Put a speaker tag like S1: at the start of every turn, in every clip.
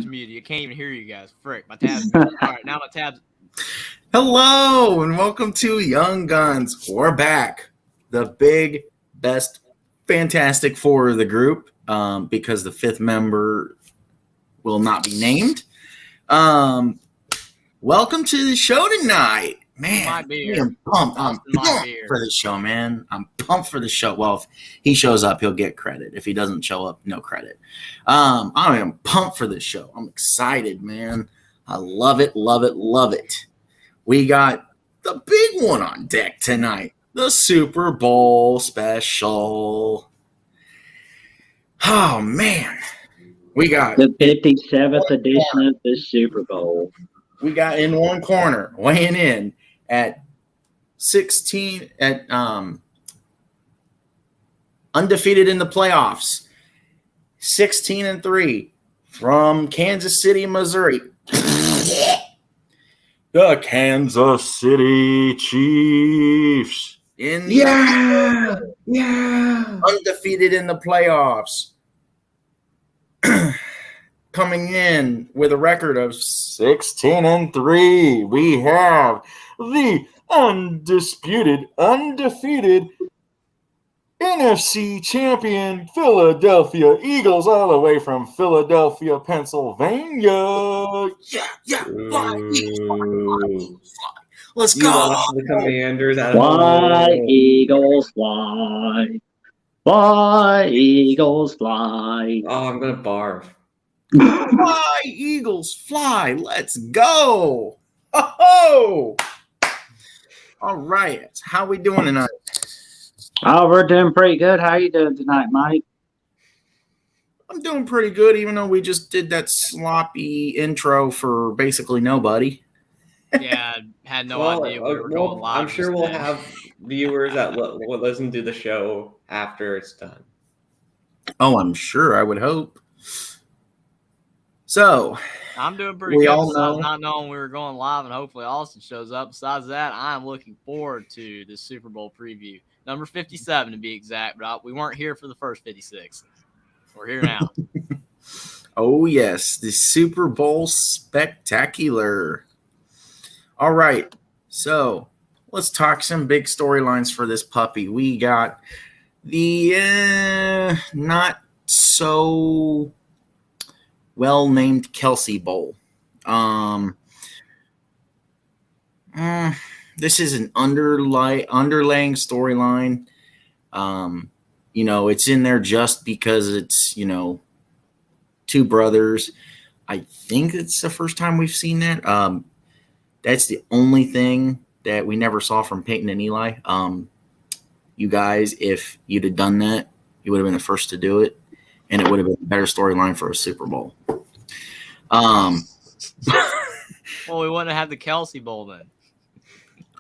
S1: muted. I can't even hear you guys. Frick, my tab's muted. All right, now my tab's.
S2: Hello and welcome to Young Guns. We're back. The big, best, fantastic four of the group, because the fifth member will not be named. Welcome to the show tonight. Man, I'm pumped. I'm pumped for the show, man. I'm pumped for the show. Well, if he shows up, he'll get credit. If he doesn't show up, no credit. I am pumped for this show. I'm excited, man. I love it, love it, love it. We got the big one on deck tonight, the Super Bowl special. Oh, man. We got
S3: the 57th edition of the Super Bowl.
S2: We got in one corner, weighing in at 16 at undefeated in the playoffs, 16-3 from Kansas City, Missouri. The Kansas City Chiefs undefeated in the playoffs. Coming in with a record of 16-3, we have the undefeated NFC champion Philadelphia Eagles, all the way from Philadelphia, Pennsylvania. Fly, Eagles, fly. Let's go.
S4: Lost the Commanders out of
S3: Fly, Eagles, fly. Fly, Eagles, fly.
S4: Oh, I'm gonna barf.
S2: Fly, Eagles, fly. Let's go. Oh! All right. How we doing tonight?
S3: Oh, we're doing pretty good. How you doing tonight, Mike?
S2: I'm doing pretty good, even though we just did that sloppy intro for basically nobody.
S1: Yeah, had no idea we were going live.
S4: I'm sure we'll have viewers that will listen to the show after it's done.
S2: Oh, I'm sure. I would hope. So,
S1: I'm doing pretty good. Besides not knowing we were going live, and hopefully Austin shows up. Besides that, I'm looking forward to the Super Bowl preview. Number 57 to be exact, but we weren't here for the first 56. We're here now.
S2: Oh, yes, the Super Bowl spectacular. All right, so let's talk some big storylines for this puppy. We got the not so well-named Kelsey Bowl. This is an underlying storyline. It's in there just because it's, two brothers. I think it's the first time we've seen that. That's the only thing that we never saw from Peyton and Eli. You guys, if you'd have done that, you would have been the first to do it, and it would have been a better storyline for a Super Bowl.
S1: Well, we wouldn't have the Kelsey Bowl then.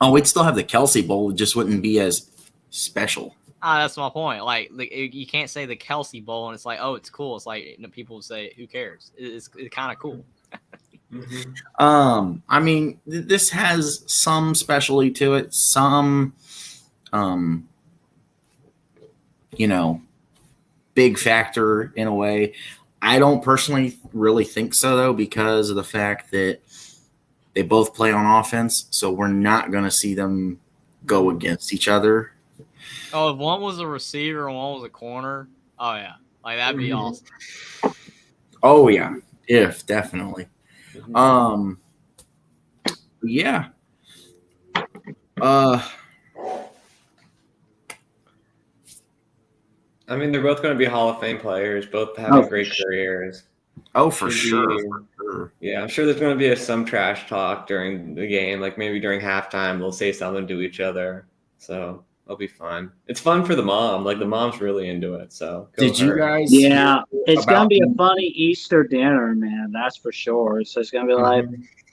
S2: Oh, we'd still have the Kelsey Bowl. It just wouldn't be as special.
S1: That's my point. Like, you can't say the Kelsey Bowl, and it's like, oh, it's cool. It's like people say, who cares? It's kind of cool.
S4: Mm-hmm.
S2: I mean, this has some specialty to it, some, big factor in a way. I don't personally really think so, though, because of the fact that they both play on offense, so we're not going to see them go against each other.
S1: Oh, if one was a receiver and one was a corner, oh, yeah. Like, that'd be awesome.
S2: Oh, yeah. Definitely. Yeah.
S4: I mean, they're both going to be Hall of Fame players, both having great careers.
S2: Oh, for sure.
S4: Yeah, I'm sure there's going to be some trash talk during the game. Like maybe during halftime, they'll say something to each other. So it'll be fun. It's fun for the mom. Like the mom's really into it. So
S2: did you guys?
S3: Yeah, it's going to be a funny Easter dinner, man. That's for sure. So it's going to be like,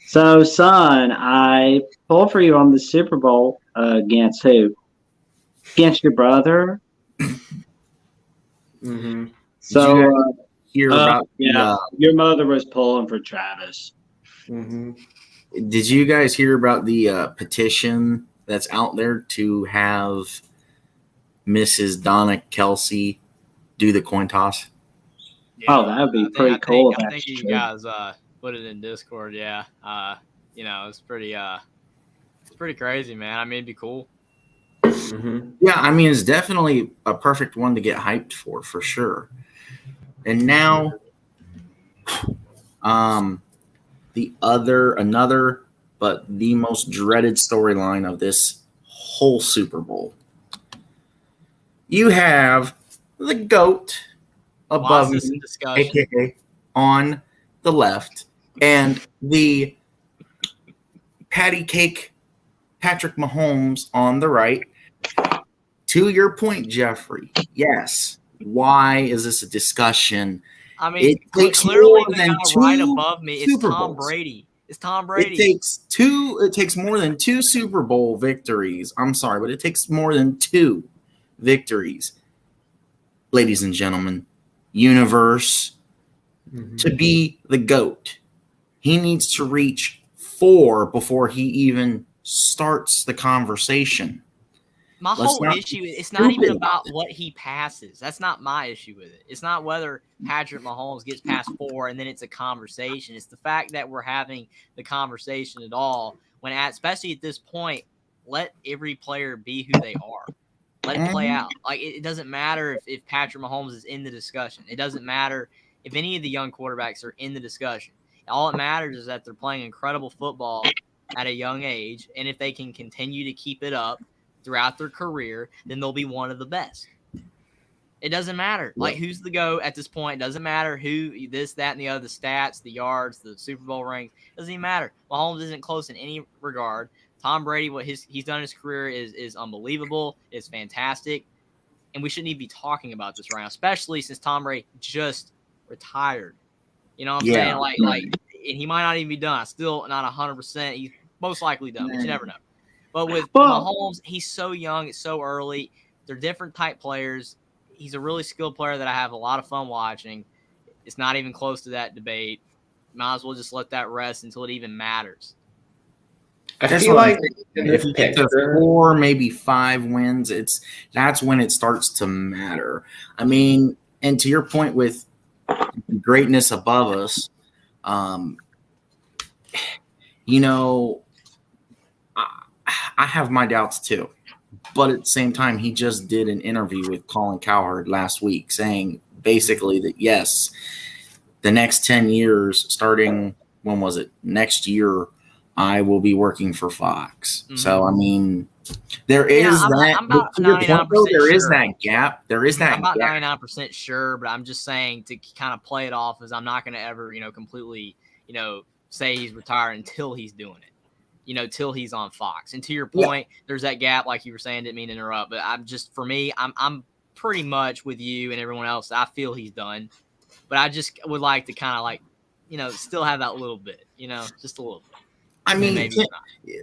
S3: so son, I pulled for you on the Super Bowl against who? Against your brother.
S4: Mm-hmm.
S3: So
S2: hear about
S3: your mother was pulling for Travis.
S4: Mm-hmm.
S2: Did you guys hear about the petition that's out there to have Mrs. Donna Kelsey do the coin toss?
S1: Yeah.
S3: Oh, that would be pretty cool.
S1: I think you guys put it in Discord. Yeah. It's pretty crazy, man. I mean, it'd be cool.
S4: Mm-hmm.
S2: Yeah, I mean, it's definitely a perfect one to get hyped for sure. And now, another, but the most dreaded storyline of this whole Super Bowl. You have the GOAT above me, aka on the left, and the patty cake Patrick Mahomes on the right. To your point, Jeffrey, yes. Why is this a discussion?
S1: I mean, it takes clearly the guy right above me is Tom Brady. It's Tom Brady.
S2: It takes more than 2 Super Bowl victories. I'm sorry, but it takes more than 2 victories, ladies and gentlemen, universe, to be the GOAT. He needs to reach 4 before he even starts the conversation.
S1: My whole issue, it's not even about what he passes. That's not my issue with it. It's not whether Patrick Mahomes gets past 4 and then it's a conversation. It's the fact that we're having the conversation at all when, especially at this point, let every player be who they are. Let it play out. Like, it doesn't matter if Patrick Mahomes is in the discussion. It doesn't matter if any of the young quarterbacks are in the discussion. All it matters is that they're playing incredible football at a young age, and if they can continue to keep it up throughout their career, then they'll be one of the best. It doesn't matter. Like, who's the GOAT at this point? It doesn't matter who, this, that, and the other, the stats, the yards, the Super Bowl rings. It doesn't even matter. Mahomes isn't close in any regard. Tom Brady, what he's done in his career is unbelievable. It's fantastic. And we shouldn't even be talking about this right now, especially since Tom Brady just retired. You know what I'm saying? Like, and he might not even be done. Still not 100%. He's most likely done, but you never know. But with Mahomes, he's so young. It's so early. They're different type players. He's a really skilled player that I have a lot of fun watching. It's not even close to that debate. Might as well just let that rest until it even matters.
S4: I feel like
S2: if you get to 4, maybe 5 wins, that's when it starts to matter. I mean, and to your point with greatness above us, I have my doubts too. But at the same time, he just did an interview with Colin Cowherd last week saying basically that, yes, the next 10 years, starting, when was it? Next year, I will be working for Fox. Mm-hmm. So, I mean, there is that.
S1: I'm about 99%
S2: there is that gap. There is that
S1: I'm about 99% sure, but I'm just saying to kind of play it off as I'm not going to ever, completely, say he's retired until he's doing it. Till he's on Fox. And to your point, there's that gap, like you were saying, didn't mean to interrupt, but I'm pretty much with you and everyone else. I feel he's done, but I just would like to kind of still have that little bit, just a little bit.
S2: I mean,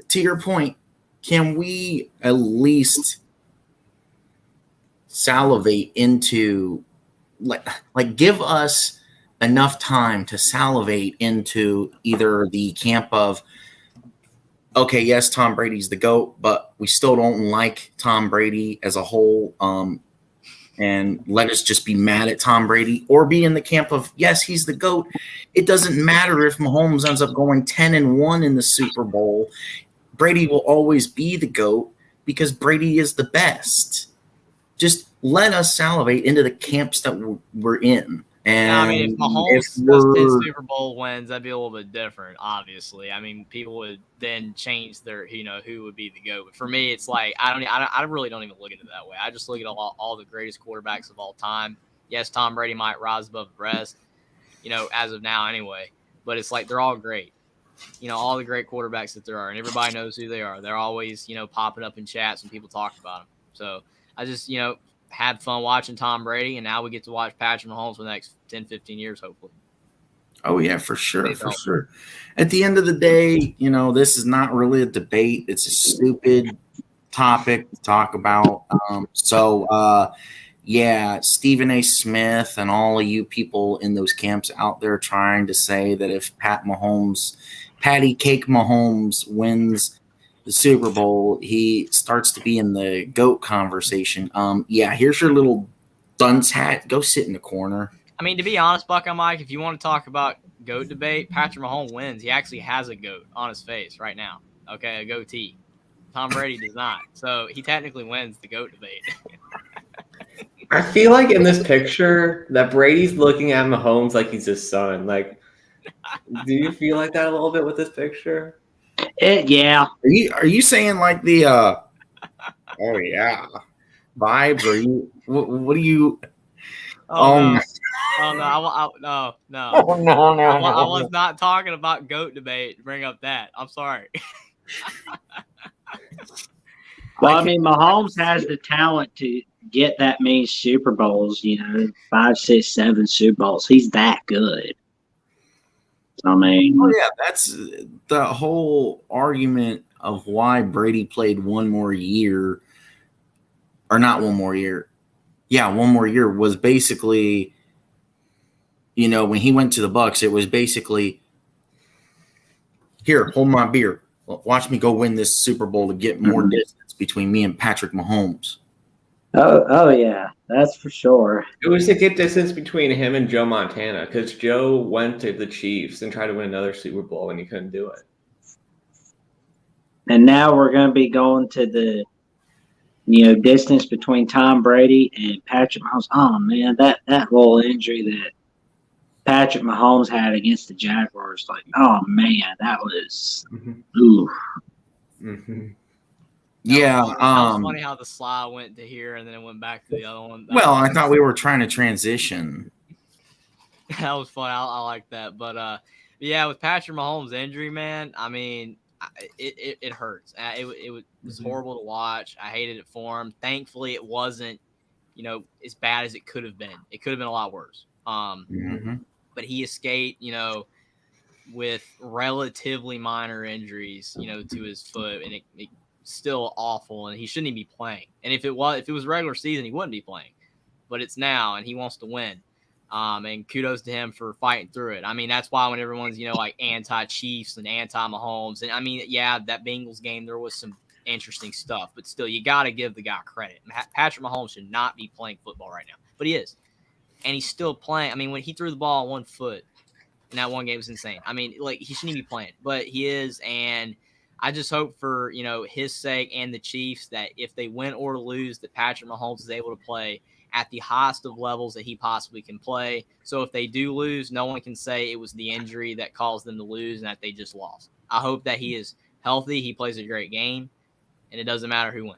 S2: to your point, can we at least salivate into like give us enough time to salivate into either the camp of, okay, yes, Tom Brady's the GOAT, but we still don't like Tom Brady as a whole, and let us just be mad at Tom Brady, or be in the camp of, yes, he's the GOAT. It doesn't matter if Mahomes ends up going 10-1 in the Super Bowl. Brady will always be the GOAT because Brady is the best. Just let us salivate into the camps that we're in. And
S1: I mean, if Mahomes does 10 Super Bowl wins, that'd be a little bit different, obviously. I mean, people would then change their, who would be the GOAT. But for me, it's like, I really don't even look at it that way. I just look at all the greatest quarterbacks of all time. Yes, Tom Brady might rise above the rest, as of now anyway. But it's like, they're all great. All the great quarterbacks that there are, and everybody knows who they are. They're always, popping up in chats when people talk about them. So I just, had fun watching Tom Brady, and now we get to watch Patrick Mahomes for the next 10, 15 years, hopefully.
S2: Oh, yeah, for sure, sure. At the end of the day, this is not really a debate. It's a stupid topic to talk about. Stephen A. Smith and all of you people in those camps out there trying to say that if Patty Cake Mahomes wins the Super Bowl, he starts to be in the GOAT conversation. Here's your little dunce hat. Go sit in the corner.
S1: I mean, to be honest, Buckeye Mike, if you want to talk about GOAT debate, Patrick Mahomes wins. He actually has a GOAT on his face right now. Okay, a goatee. Tom Brady does not. So he technically wins the GOAT debate.
S4: I feel like in this picture that Brady's looking at Mahomes like he's his son. Like, do you feel like that a little bit with this picture?
S3: Yeah.
S2: Are you saying like the oh yeah vibes? Or what do you?
S1: Oh no! Oh no!
S2: Oh no!
S1: I was not talking about GOAT debate. Bring up that. I'm sorry.
S3: Well, I mean, Mahomes has the talent to get that many Super Bowls. 5, 6, 7 Super Bowls. He's that good. I mean,
S2: oh yeah, that's the whole argument of why Brady played one more year, or not one more year. Yeah, one more year was basically, when he went to the Bucks, it was basically, here, hold my beer. Watch me go win this Super Bowl to get more distance between me and Patrick Mahomes.
S3: Oh yeah, that's for sure.
S4: It was to get distance between him and Joe Montana because Joe went to the Chiefs and tried to win another Super Bowl and he couldn't do it.
S3: And now we're going to be going to the distance between Tom Brady and Patrick Mahomes. Oh man, that little injury that Patrick Mahomes had against the Jaguars, like, oh man, that was ooh.
S2: Mm-hmm. Yeah,
S1: that was funny how the slide went to here and then it went back to the other one.
S2: Well, I thought we were trying to transition.
S1: That was fun. I like that, but yeah, with Patrick Mahomes' injury, man, I mean, it hurts. It was horrible to watch. I hated it for him. Thankfully, it wasn't, as bad as it could have been. It could have been a lot worse. But he escaped, with relatively minor injuries, to his foot, and it still awful, and he shouldn't even be playing. And if it was regular season, he wouldn't be playing. But it's now, and he wants to win. And kudos to him for fighting through it. I mean, that's why when everyone's, like anti-Chiefs and anti-Mahomes, and I mean, yeah, that Bengals game, there was some interesting stuff, but still, you got to give the guy credit. Patrick Mahomes should not be playing football right now, but he is. And he's still playing. I mean, when he threw the ball on 1 foot in that one game, it was insane. I mean, like, he shouldn't even be playing, but he is. And I just hope for, his sake and the Chiefs that if they win or lose, that Patrick Mahomes is able to play at the highest of levels that he possibly can play. So if they do lose, no one can say it was the injury that caused them to lose and that they just lost. I hope that he is healthy. He plays a great game, and it doesn't matter who wins.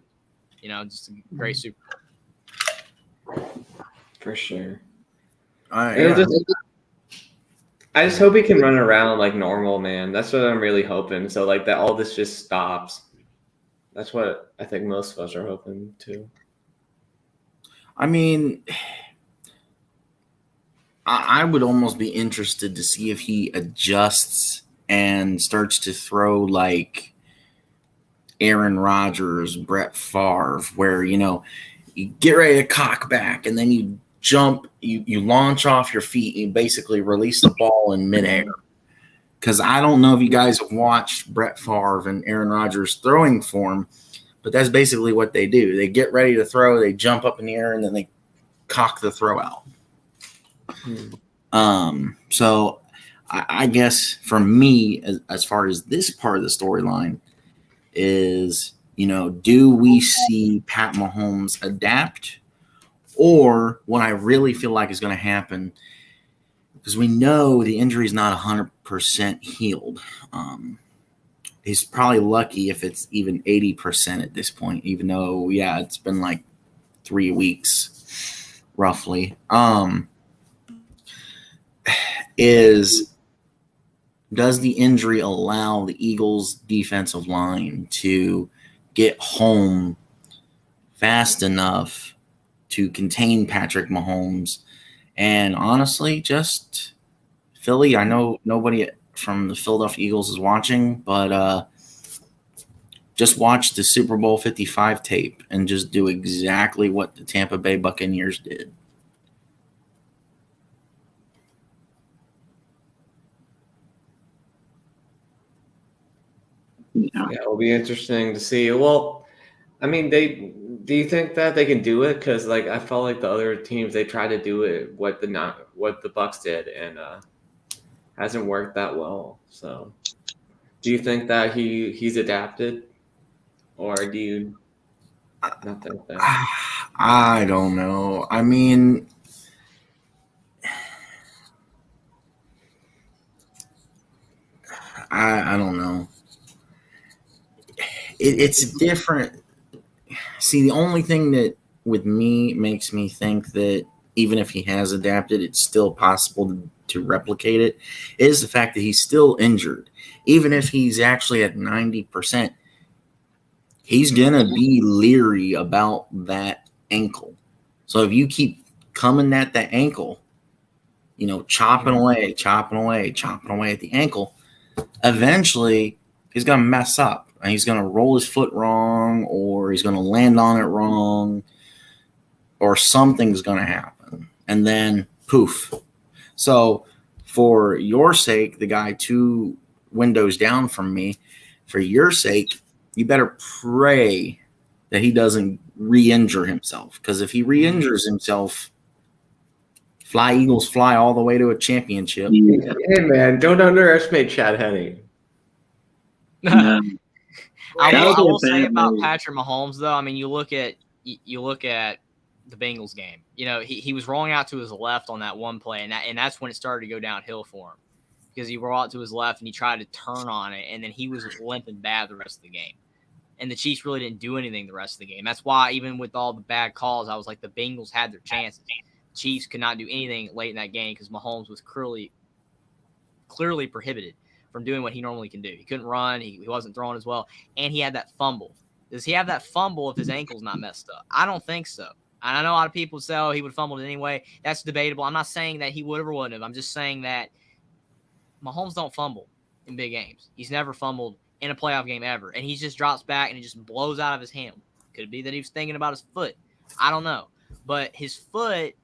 S1: Just a great Super Bowl.
S4: For sure.
S2: I
S4: just hope he can run around like normal, man. That's what I'm really hoping. So like that all this just stops. That's what I think most of us are hoping too.
S2: I mean, I would almost be interested to see if he adjusts and starts to throw like Aaron Rodgers, Brett Favre, where, you get ready to cock back and then you jump, you launch off your feet, you basically release the ball in midair. Because I don't know if you guys have watched Brett Favre and Aaron Rodgers throwing form, but that's basically what they do. They get ready to throw, they jump up in the air, and then they cock the throw out. So I guess for me, as far as this part of the storyline is, do we see Pat Mahomes adapt? Or what I really feel like is going to happen, because we know the injury is not 100% healed. He's probably lucky if it's even 80% at this point, even though, yeah, it's been like 3 weeks roughly. Does the injury allow the Eagles' defensive line to get home fast enough to contain Patrick Mahomes? And honestly, just Philly, I know nobody from the Philadelphia Eagles is watching, but just watch the Super Bowl 55 tape and just do exactly what the Tampa Bay Buccaneers did.
S3: Yeah,
S4: it'll be interesting to see. Well, I mean, Do you think that they can do it? Because like I felt like the other teams they tried to do it what the Bucks did and hasn't worked that well. So, do you think that he's adapted, or do you not think that?
S2: I don't know. I mean, I don't know. It's different. See, the only thing that with me makes me think that even if he has adapted, it's still possible to replicate it is the fact that he's still injured. Even if he's actually at 90%, he's going to be leery about that ankle. So if you keep coming at that ankle, chopping away at the ankle, eventually he's going to mess up. And he's going to roll his foot wrong, or he's going to land on it wrong, or something's going to happen. And then poof. So for your sake, the guy 2 windows down from me, for your sake, you better pray that he doesn't re-injure himself. Because if he re-injures himself, fly Eagles fly all the way to a championship.
S4: Hey man, don't underestimate Chad Henne.
S3: No.
S1: I will say about Patrick Mahomes, though. I mean, you look at the Bengals game. He was rolling out to his left on that one play, and that's when it started to go downhill for him, because he rolled out to his left and he tried to turn on it, and then he was limping bad the rest of the game. And the Chiefs really didn't do anything the rest of the game. That's why even with all the bad calls, I was like, the Bengals had their chances. Chiefs could not do anything late in that game because Mahomes was clearly prohibited from doing what he normally can do. He couldn't run. He wasn't throwing as well. And he had that fumble. Does he have that fumble if his ankle's not messed up? I don't think so. And I know a lot of people say, oh, he would have fumbled it anyway. That's debatable. I'm not saying that he would have or wouldn't have. I'm just saying that Mahomes don't fumble in big games. He's never fumbled in a playoff game ever. And he just drops back and it just blows out of his hand. Could it be that he was thinking about his foot? I don't know. But his foot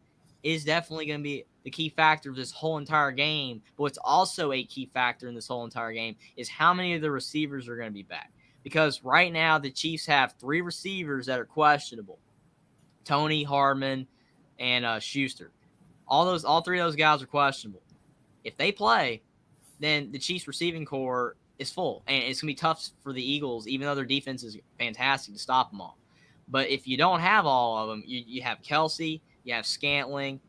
S1: is definitely going to be the key factor of this whole entire game. But what's also a key factor in this whole entire game is how many of the receivers are going to be back. Because right now the Chiefs have 3 receivers that are questionable. Tony, Hardman, and Schuster. All 3 of those guys are questionable. If they play, then the Chiefs receiving core is full. And it's going to be tough for the Eagles, even though their defense is fantastic, to stop them all. But if you don't have all of them, you have Kelsey, you have Scantling,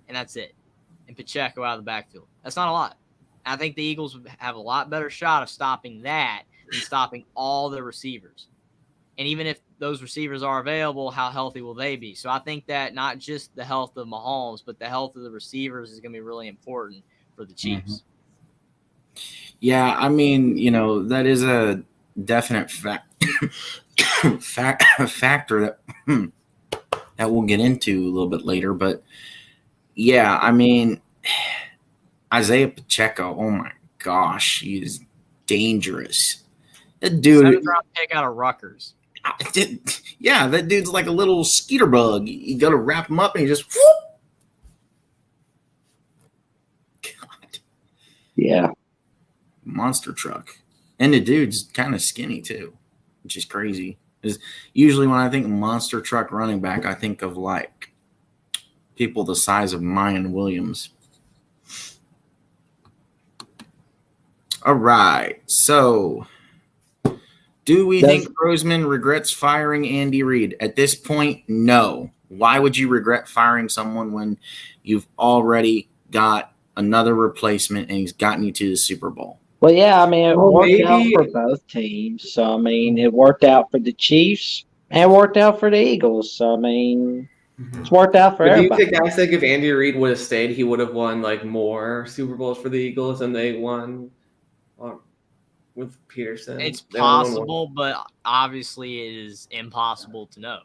S1: and that's it. And Pacheco out of the backfield. That's not a lot. I think the Eagles would have a lot better shot of stopping that than stopping all the receivers. And even if those receivers are available, how healthy will they be? So I think that not just the health of Mahomes, but the health of the receivers is going to be really important for the Chiefs.
S2: Mm-hmm. Yeah, I mean, that is a definite factor that we'll get into a little bit later. But yeah, I mean, Isaiah Pacheco, oh my gosh, he is dangerous. That dude,
S1: 7th-round pick out of Rutgers.
S2: Yeah, that dude's like a little skeeter bug. You got to wrap him up and he just whoop. God.
S3: Yeah.
S2: Monster truck. And the dude's kind of skinny too, which is crazy. Because usually when I think monster truck running back, I think of like people the size of Mayan Williams. All right. So do we think Roseman regrets firing Andy Reid? At this point, no. Why would you regret firing someone when you've already got another replacement and he's gotten you to the Super Bowl?
S3: Well, yeah, I mean, it worked out for both teams. So, I mean, it worked out for the Chiefs and it worked out for the Eagles. So, I mean, it's worked out for everybody.
S4: Do you think if Andy Reid would have stayed, he would have won like more Super Bowls for the Eagles than they won with Peterson?
S1: It's possible, but obviously it is impossible to know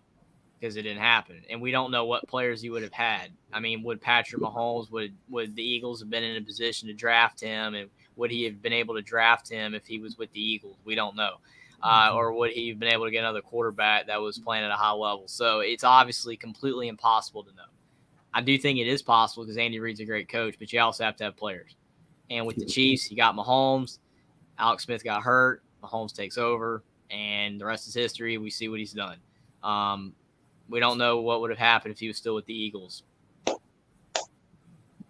S1: because it didn't happen. And we don't know what players he would have had. I mean, would Patrick Mahomes, would the Eagles have been in a position to draft him? And would he have been able to draft him if he was with the Eagles? We don't know. Or would he have been able to get another quarterback that was playing at a high level? So it's obviously completely impossible to know. I do think it is possible because Andy Reid's a great coach, but you also have to have players. And with the Chiefs, you got Mahomes. Alex Smith got hurt. Mahomes takes over, and the rest is history. We see what he's done. We don't know what would have happened if he was still with the Eagles.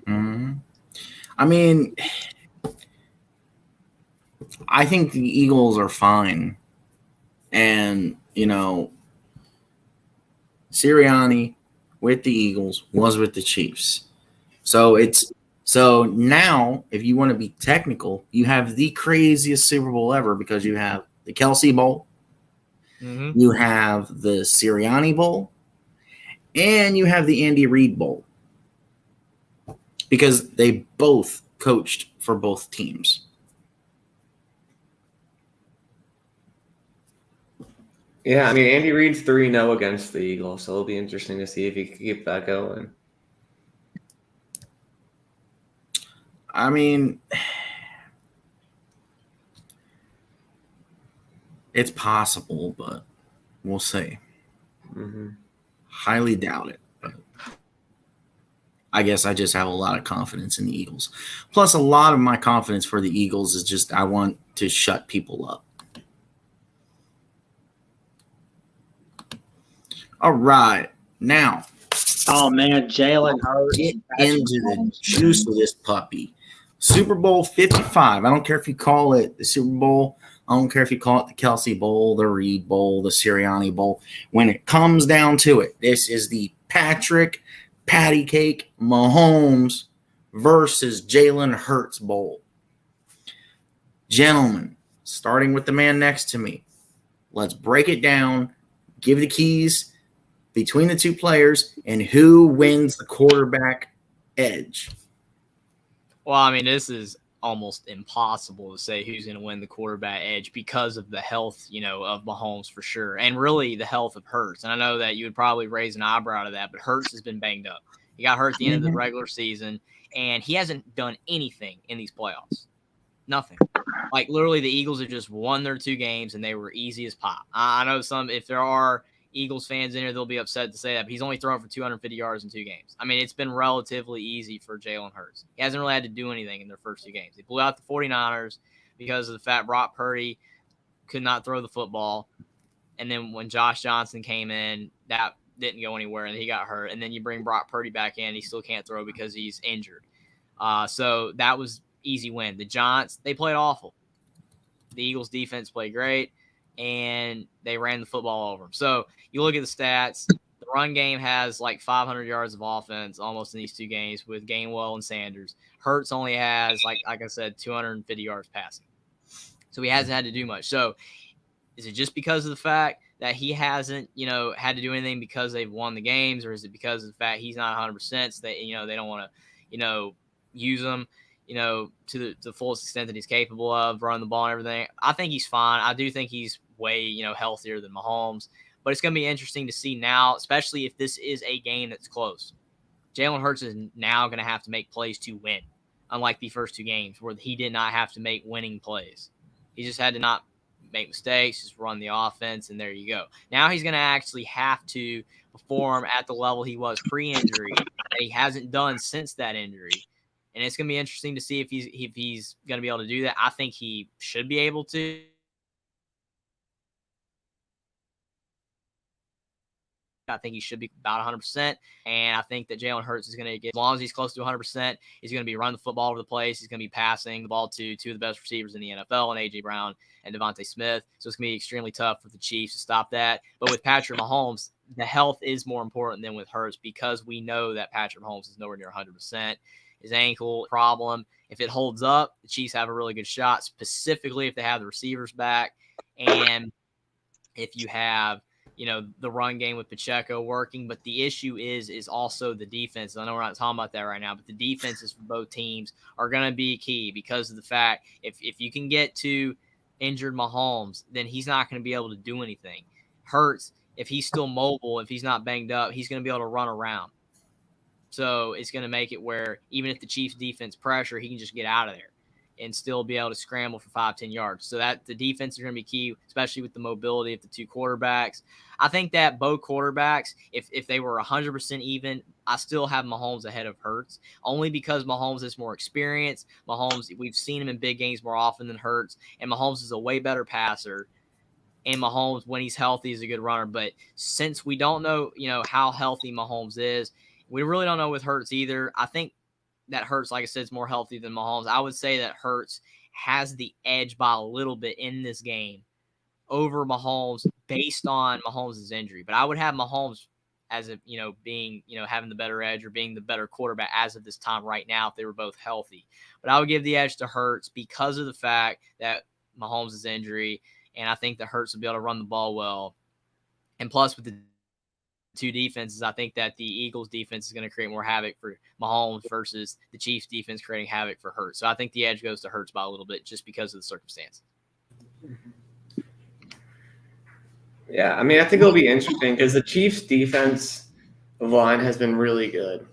S2: Mm-hmm. I mean, I think the Eagles are fine. And, Sirianni with the Eagles was with the Chiefs. So now, if you want to be technical, you have the craziest Super Bowl ever because you have the Kelsey Bowl, you have the Sirianni Bowl, and you have the Andy Reid Bowl because they both coached for both teams.
S4: Yeah, I mean, Andy Reid's 3-0 against the Eagles, so it'll be interesting to see if he can keep that going.
S2: I mean, it's possible, but we'll see.
S4: Mm-hmm.
S2: Highly doubt it. But I guess I just have a lot of confidence in the Eagles. Plus, a lot of my confidence for the Eagles is just I want to shut people up. All right. Now.
S3: Oh, man. Jalen Hurts.
S2: Get into the juice of this puppy. Super Bowl 55. I don't care if you call it the Super Bowl. I don't care if you call it the Kelsey Bowl, the Reed Bowl, the Sirianni Bowl. When it comes down to it, this is the Patrick Patty Cake Mahomes versus Jalen Hurts Bowl. Gentlemen, starting with the man next to me, let's break it down, give the keys between the two players, and who wins the quarterback edge.
S1: Well, I mean, this is almost impossible to say who's going to win the quarterback edge because of the health, of Mahomes for sure, and really the health of Hurts. And I know that you would probably raise an eyebrow to that, but Hurts has been banged up. He got hurt at the end of the regular season, and he hasn't done anything in these playoffs. Nothing. Like, literally, the Eagles have just won their 2 games, and they were easy as pie. I know if there are Eagles fans in here, they'll be upset to say that, but he's only thrown for 250 yards in 2 games. I mean, it's been relatively easy for Jalen Hurts. He hasn't really had to do anything in their first 2 games. They blew out the 49ers because of the fact Brock Purdy could not throw the football. And then when Josh Johnson came in, that didn't go anywhere, and he got hurt. And then you bring Brock Purdy back in, he still can't throw because he's injured. So that was easy win. The Giants, they played awful. The Eagles defense played great, and they ran the football over them. So you look at the stats, the run game has like 500 yards of offense almost in these 2 games with Gainwell and Sanders. Hurts only has, like I said, 250 yards passing. So he hasn't had to do much. So is it just because of the fact that he hasn't, had to do anything because they've won the games, or is it because of the fact he's not 100%, so that, they don't want to, use him, to the fullest extent that he's capable of, running the ball and everything? I think he's fine. I do think he's way, healthier than Mahomes. But it's going to be interesting to see now, especially if this is a game that's close. Jalen Hurts is now going to have to make plays to win, unlike the first 2 games where he did not have to make winning plays. He just had to not make mistakes, just run the offense, and there you go. Now he's going to actually have to perform at the level he was pre-injury that he hasn't done since that injury. And it's going to be interesting to see if he's going to be able to do that. I think he should be able to. I think he should be about 100%. And I think that Jalen Hurts is going to get, as long as he's close to 100%, he's going to be running the football over the place. He's going to be passing the ball to 2 of the best receivers in the NFL, and A.J. Brown and Devontae Smith. So it's going to be extremely tough for the Chiefs to stop that. But with Patrick Mahomes, the health is more important than with Hurts because we know that Patrick Mahomes is nowhere near 100%. His ankle problem, if it holds up, the Chiefs have a really good shot, specifically if they have the receivers back. And if you have, the run game with Pacheco working. But the issue is also the defense. I know we're not talking about that right now, but the defenses for both teams are going to be key because of the fact if you can get to injured Mahomes, then he's not going to be able to do anything. Hurts, if he's still mobile, if he's not banged up, he's going to be able to run around. So it's going to make it where even if the Chiefs defense pressure, he can just get out of there and still be able to scramble for 5-10 yards. So that the defense is going to be key, especially with the mobility of the 2 quarterbacks. I think that both quarterbacks, if they were 100% even, I still have Mahomes ahead of Hurts, only because Mahomes has more experience. Mahomes, we've seen him in big games more often than Hurts, and Mahomes is a way better passer. And Mahomes, when he's healthy, is a good runner. But since we don't know, how healthy Mahomes is, we really don't know with Hurts either. I think that Hurts, like I said, is more healthy than Mahomes. I would say that Hurts has the edge by a little bit in this game over Mahomes based on Mahomes' injury. But I would have Mahomes as being, having the better edge or being the better quarterback as of this time right now if they were both healthy. But I would give the edge to Hurts because of the fact that Mahomes' injury, and I think that Hurts will be able to run the ball well. And plus with the two defenses, I think that the Eagles defense is going to create more havoc for Mahomes versus the Chiefs defense creating havoc for Hurts. So I think the edge goes to Hurts by a little bit just because of the circumstance.
S4: Yeah, I mean, I think it'll be interesting because the Chiefs' defense line has been really good.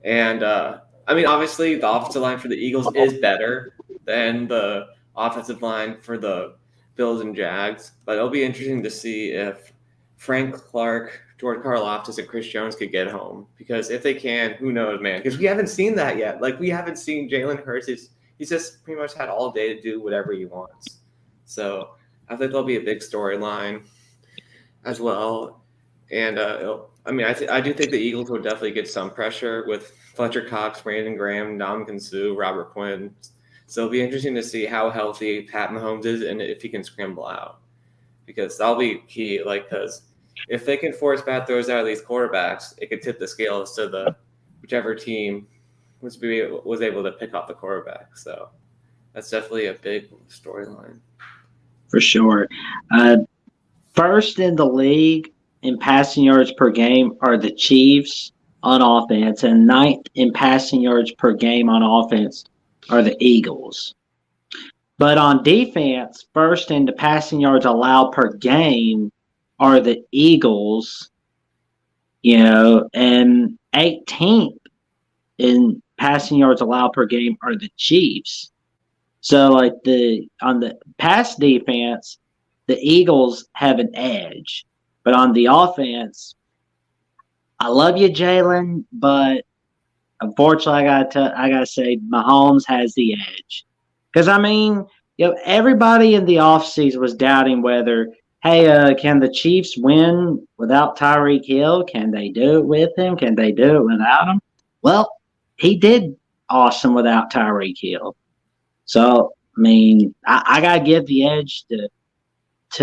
S4: And, I mean, obviously, the offensive line for the Eagles is better than the offensive line for the Bills and Jags. But it'll be interesting to see if Frank Clark, George Karlaftis, and Chris Jones could get home. Because if they can, who knows, man? Because we haven't seen that yet. Like, we haven't seen Jalen Hurts. He's just pretty much had all day to do whatever he wants. So I think there'll be a big storyline as well. And, I do think the Eagles will definitely get some pressure with Fletcher Cox, Brandon Graham, Ndamukong Suh, Robert Quinn. So it'll be interesting to see how healthy Pat Mahomes is and if he can scramble out. Because that'll be key, because if they can force bad throws out of these quarterbacks, it could tip the scales to the whichever team was able to pick off the quarterback. So that's definitely a big storyline.
S3: For sure. First in the league in passing yards per game are the Chiefs on offense, and ninth in passing yards per game on offense are the Eagles. But on defense, first in the passing yards allowed per game are the Eagles, and 18th in passing yards allowed per game are the Chiefs. So on the pass defense, the Eagles have an edge. But on the offense, I love you, Jalen, but unfortunately, I gotta say Mahomes has the edge. Because everybody in the offseason was doubting whether, hey, can the Chiefs win without Tyreek Hill? Can they do it with him? Can they do it without him? Well, he did awesome without Tyreek Hill. So I gotta give the edge to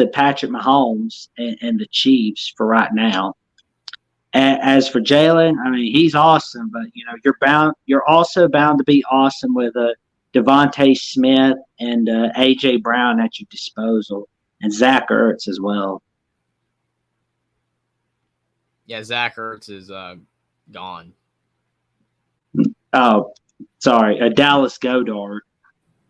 S3: Patrick Mahomes and the Chiefs for right now. As for Jalen, he's awesome, but you're also bound to be awesome with Devontae Smith and AJ Brown at your disposal, and Zach Ertz as well.
S1: Yeah, Zach Ertz is gone.
S3: Oh, sorry, Dallas Goedert.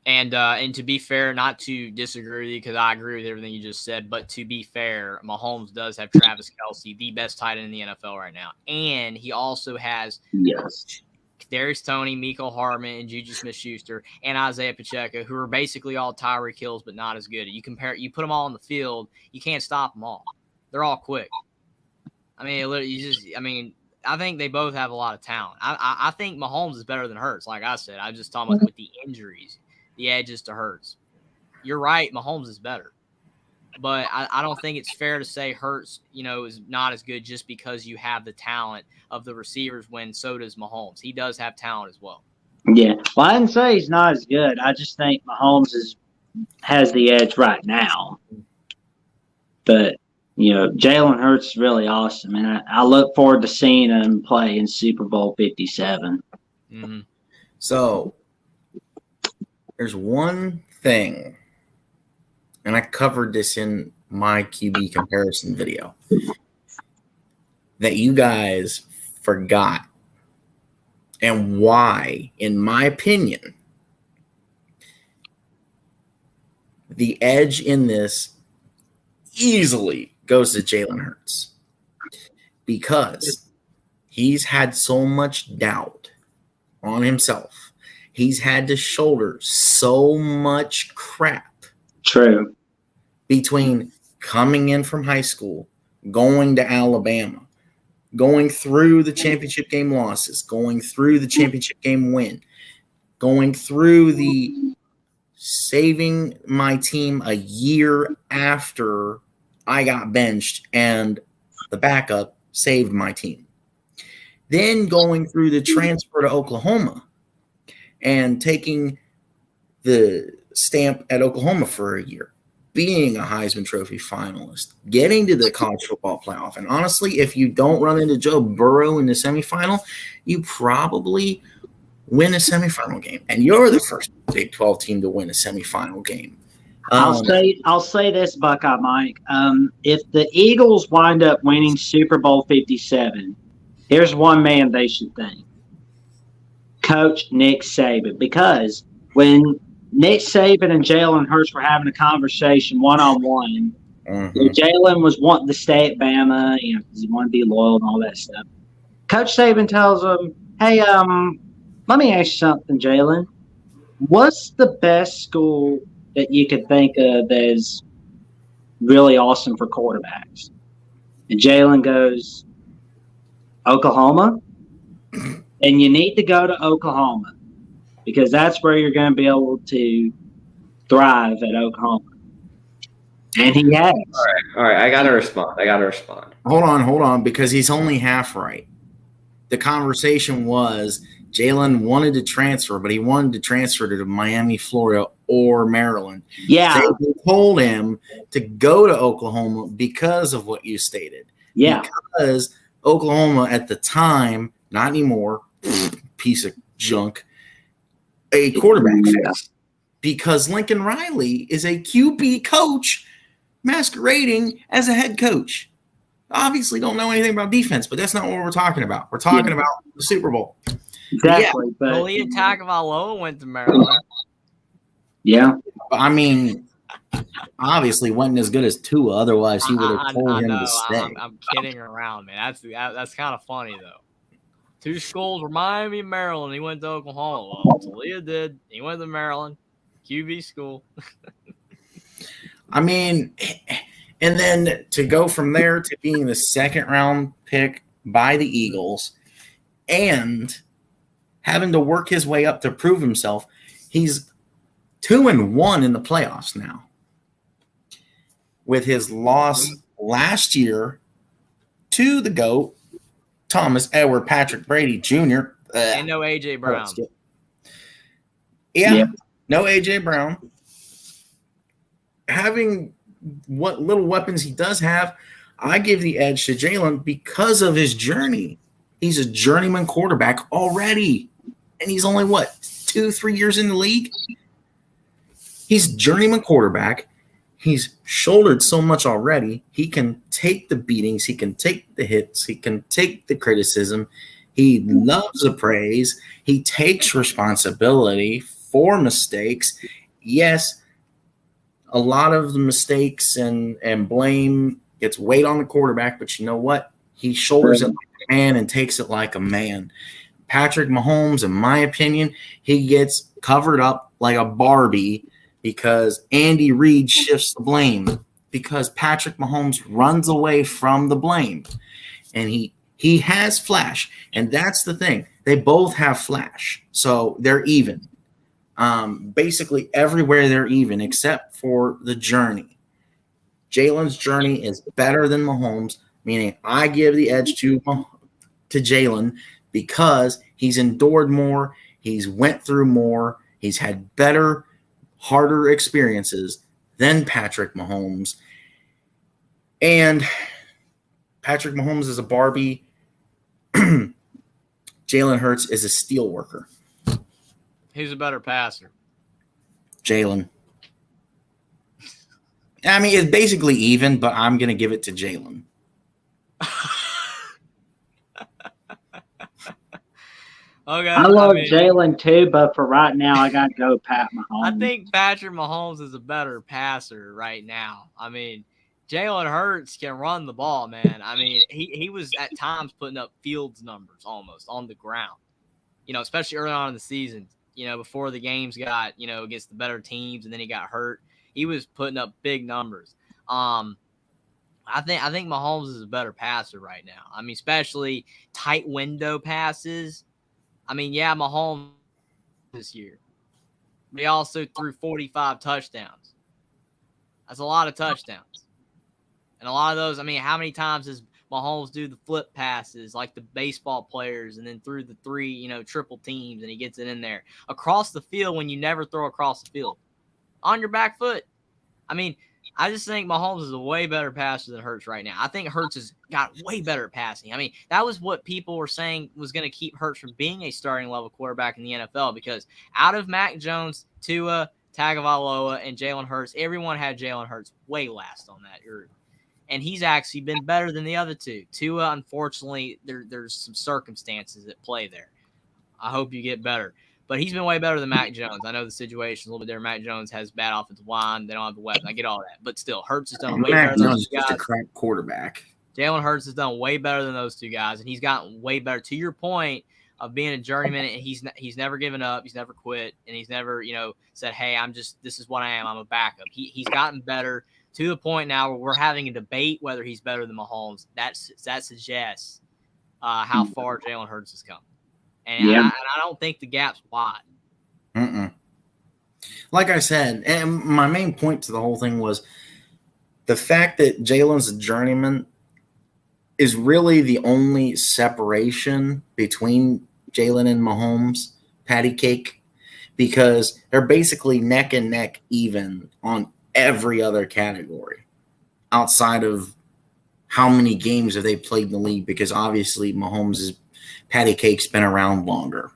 S1: And to be fair, not to disagree with you because I agree with everything you just said, but to be fair, Mahomes does have Travis Kelce, the best tight end in the NFL right now. And he also has Kadarius Toney, Mecole Hardman, and Juju Smith-Schuster, and Isaiah Pacheco, who are basically all Tyreek Hills, but not as good. You put them all on the field, you can't stop them all. They're all quick. I think they both have a lot of talent. I think Mahomes is better than Hurts, like I said. I was just talking about with the injuries. The edges to Hurts. You're right, Mahomes is better. But I don't think it's fair to say Hurts, is not as good just because you have the talent of the receivers when so does Mahomes. He does have talent as well.
S3: Yeah. Well, I didn't say he's not as good. I just think Mahomes has the edge right now. But, Jalen Hurts is really awesome. And I look forward to seeing him play in Super Bowl 57.
S1: Mm-hmm.
S2: So there's one thing, and I covered this in my QB comparison video, that you guys forgot, and why, in my opinion, the edge in this easily goes to Jalen Hurts, because he's had so much doubt on himself. He's had to shoulder so much crap.
S3: True.
S2: Between coming in from high school, going to Alabama, going through the championship game losses, going through the championship game win, going through the saving my team a year after I got benched and the backup saved my team. Then going through the transfer to Oklahoma and taking the stamp at Oklahoma for a year, being a Heisman Trophy finalist, getting to the college football playoff. And honestly, if you don't run into Joe Burrow in the semifinal, you probably win a semifinal game. And you're the first Big 12 team to win a semifinal game.
S3: I'll say this, Buckeye Mike. If the Eagles wind up winning Super Bowl 57, here's one man they should thank. Coach Nick Saban. Because when Nick Saban and Jalen Hurts were having a conversation one-on-one, Jalen was wanting to stay at Bama, because he wanted to be loyal and all that stuff. Coach Saban tells him, hey, let me ask you something, Jalen. What's the best school that you could think of as really awesome for quarterbacks? And Jalen goes, Oklahoma? And you need to go to Oklahoma because that's where you're going to be able to thrive at Oklahoma. And he has.
S4: All right. I got to respond.
S2: Hold on, because he's only half right. The conversation was Jalen wanted to transfer, but he wanted to transfer to Miami, Florida, or Maryland.
S3: Yeah.
S2: They told him to go to Oklahoma because of what you stated.
S3: Yeah.
S2: Because Oklahoma at the time, not anymore, piece of junk, a quarterback fix. Because Lincoln Riley is a QB coach masquerading as a head coach. Obviously don't know anything about defense, but that's not what we're talking about. We're talking about the Super Bowl.
S3: Exactly.
S1: Yeah, Tua Tagovailoa went to Maryland.
S2: Yeah. I mean, obviously wasn't as good as Tua. Otherwise, he would have told him to stay.
S1: I'm kidding around, man. That's kind of funny, though. Two schools were Miami and Maryland. He went to Oklahoma. Well, Talia did. He went to Maryland. QB school.
S2: I mean, and then to go from there to being the second-round pick by the Eagles and having to work his way up to prove himself, he's 2-1 in the playoffs now. With his loss last year to the GOAT, Thomas Edward Patrick Brady Jr.
S1: And no A.J. Brown.
S2: Yeah, no A.J. Brown. Having what little weapons he does have, I give the edge to Jalen because of his journey. He's a journeyman quarterback already. And he's only, 2-3 years in the league? He's a journeyman quarterback. He's shouldered so much already. He can take the beatings. He can take the hits. He can take the criticism. He loves the praise. He takes responsibility for mistakes. Yes, a lot of the mistakes and blame gets weighed on the quarterback, but you know what? He shoulders it like a man and takes it like a man. Patrick Mahomes, in my opinion, he gets covered up like a Barbie because Andy Reid shifts the blame, because Patrick Mahomes runs away from the blame. And he has flash, and that's the thing. They both have flash, so they're even. Basically everywhere they're even except for the journey. Jalen's journey is better than Mahomes, meaning I give the edge to Jalen because he's endured more, he's went through more, he's had better, harder experiences than Patrick Mahomes. And Patrick Mahomes is a Barbie. Jalen Hurts is a steel worker.
S1: Who's a better passer?
S2: Jalen. I mean, it's basically even, but I'm going to give it to Jalen.
S1: Okay.
S3: I love Jalen too, but for right now, I got to go Pat Mahomes.
S1: I think Patrick Mahomes is a better passer right now. I mean, Jalen Hurts can run the ball, man. I mean, he was at times putting up Fields numbers almost on the ground, especially early on in the season, before the games got, against the better teams and then he got hurt. He was putting up big numbers. I think Mahomes is a better passer right now. I mean, especially tight window passes. I mean, yeah, Mahomes this year. but he also threw 45 touchdowns. That's a lot of touchdowns. And a lot of those, I mean, how many times does Mahomes do the flip passes like the baseball players and then through the 3, triple teams and he gets it in there across the field when you never throw across the field on your back foot? I mean, I just think Mahomes is a way better passer than Hurts right now. I think Hurts has got way better at passing. I mean, that was what people were saying was going to keep Hurts from being a starting level quarterback in the NFL, because out of Mac Jones, Tua, Tagovailoa, and Jalen Hurts, everyone had Jalen Hurts way last on that group. And he's actually been better than the other two. Tua, unfortunately, there's some circumstances at play there. I hope you get better. But he's been way better than Mac Jones. I know the situation's a little bit there. Mac Jones has bad offensive line. They don't have the weapon. I get all that. But still, Hurts has done way better than those two guys.
S2: Just a crack quarterback.
S1: Jalen Hurts has done way better than those two guys, and he's gotten way better. To your point of being a journeyman, and he's never given up. He's never quit, and he's never, said, hey, this is what I am. I'm a backup. He's gotten better to the point now where we're having a debate whether he's better than Mahomes. That suggests how far Jalen Hurts has come. And I don't think the gap's wide.
S2: Like I said, and my main point to the whole thing was the fact that Jalen's a journeyman is really the only separation between Jalen and Mahomes, patty cake, because they're basically neck and neck even on every other category outside of how many games have they played in the league, because obviously Mahomes' patty cake's been around longer.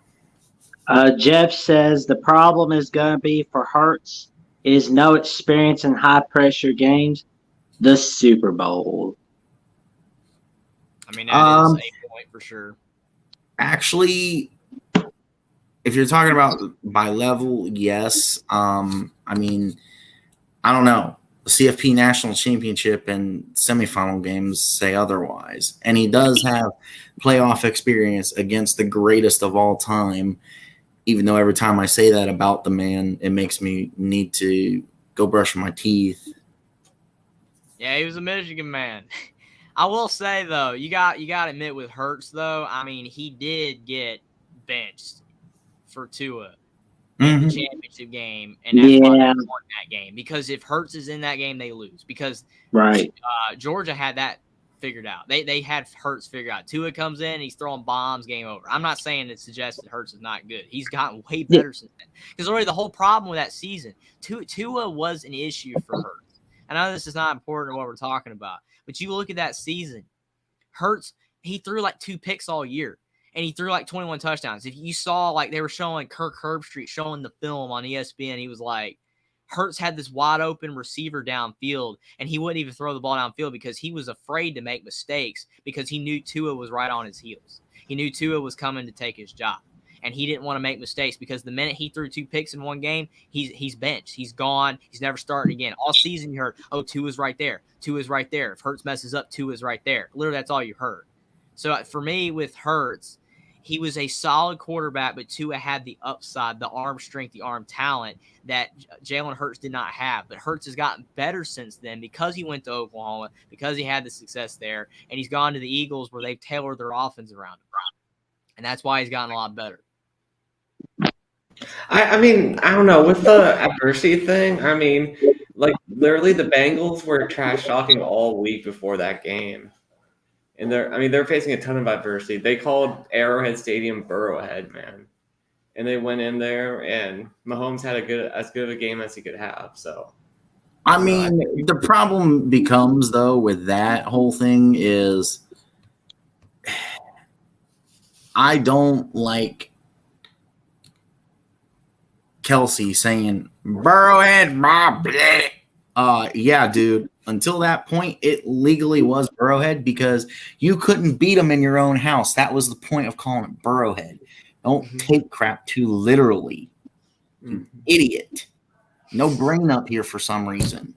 S3: Jeff says the problem is going to be for Hurts is no experience in high-pressure games, the Super Bowl.
S1: I mean, that is a point for sure.
S2: Actually, if you're talking about by level, yes. I mean, I don't know. The CFP National Championship and semifinal games say otherwise. And he does have playoff experience against the greatest of all time, even though every time I say that about the man, it makes me need to go brush my teeth.
S1: Yeah, he was a Michigan man. I will say, though, you got to admit with Hurts, though, I mean, he did get benched for Tua in the championship game, and that's why they won that game. Because if Hurts is in that game, they lose. Because Georgia had that figured out. They had Hurts figured out. Tua comes in, he's throwing bombs, game over. I'm not saying it suggests that Hurts is not good. He's gotten way better since then. Because already the whole problem with that season, Tua was an issue for Hurts. I know this is not important to what we're talking about, but you look at that season, Hurts, he threw like 2 picks all year, and he threw like 21 touchdowns. If you saw, like, they were showing Kirk Herbstreit showing the film on ESPN, he was like, Hurts had this wide open receiver downfield, and he wouldn't even throw the ball downfield because he was afraid to make mistakes because he knew Tua was right on his heels. He knew Tua was coming to take his job, and he didn't want to make mistakes because the minute he threw 2 picks in one game, he's benched. He's gone. He's never starting again. All season you heard, oh, Tua's right there. Tua's right there. If Hurts messes up, Tua's right there. Literally, that's all you heard. So for me with Hurts, he was a solid quarterback, but Tua had the upside, the arm strength, the arm talent that Jalen Hurts did not have. But Hurts has gotten better since then because he went to Oklahoma, because he had the success there, and he's gone to the Eagles where they've tailored their offense around him. And that's why he's gotten a lot better.
S4: I mean, I don't know. With the adversity thing, I mean, like, literally the Bengals were trash talking all week before that game. And they're facing a ton of adversity. They called Arrowhead Stadium Burrowhead, man. And they went in there, and Mahomes had as good of a game as he could have. So,
S2: I mean, the problem becomes, though, with that whole thing is I don't like Kelsey saying Burrowhead, yeah, dude. Until that point, it legally was Burrowhead because you couldn't beat him in your own house. That was the point of calling it Burrowhead. Don't take crap too literally. You idiot. No brain up here for some reason.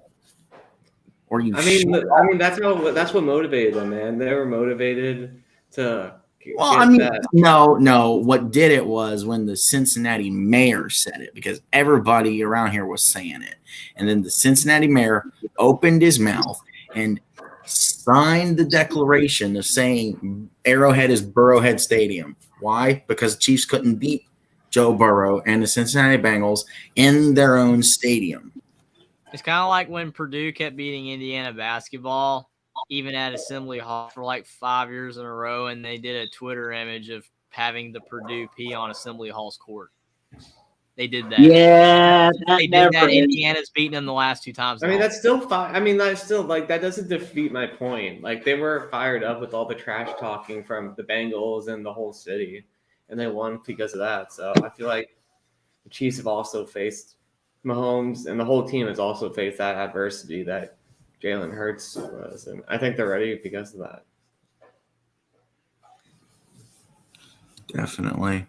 S2: Or you.
S4: I mean, that's what motivated them, man. They were motivated to.
S2: Well, I mean, no. What did it was when the Cincinnati mayor said it, because everybody around here was saying it. And then the Cincinnati mayor opened his mouth and signed the declaration of saying Arrowhead is Burrowhead Stadium. Why? Because the Chiefs couldn't beat Joe Burrow and the Cincinnati Bengals in their own stadium.
S1: It's kind of like when Purdue kept beating Indiana basketball, even at Assembly Hall for like 5 years in a row, and they did a Twitter image of having the Purdue P on Assembly Hall's court. They did that.
S3: Yeah,
S1: they did that. Indiana's beaten them the last 2 times.
S4: I mean, that's still fine. I mean, that's still like that doesn't defeat my point. Like they were fired up with all the trash talking from the Bengals and the whole city, and they won because of that. So I feel like the Chiefs have also faced Mahomes, and the whole team has also faced that adversity that Jalen Hurts was, and I think they're ready because of that.
S2: Definitely.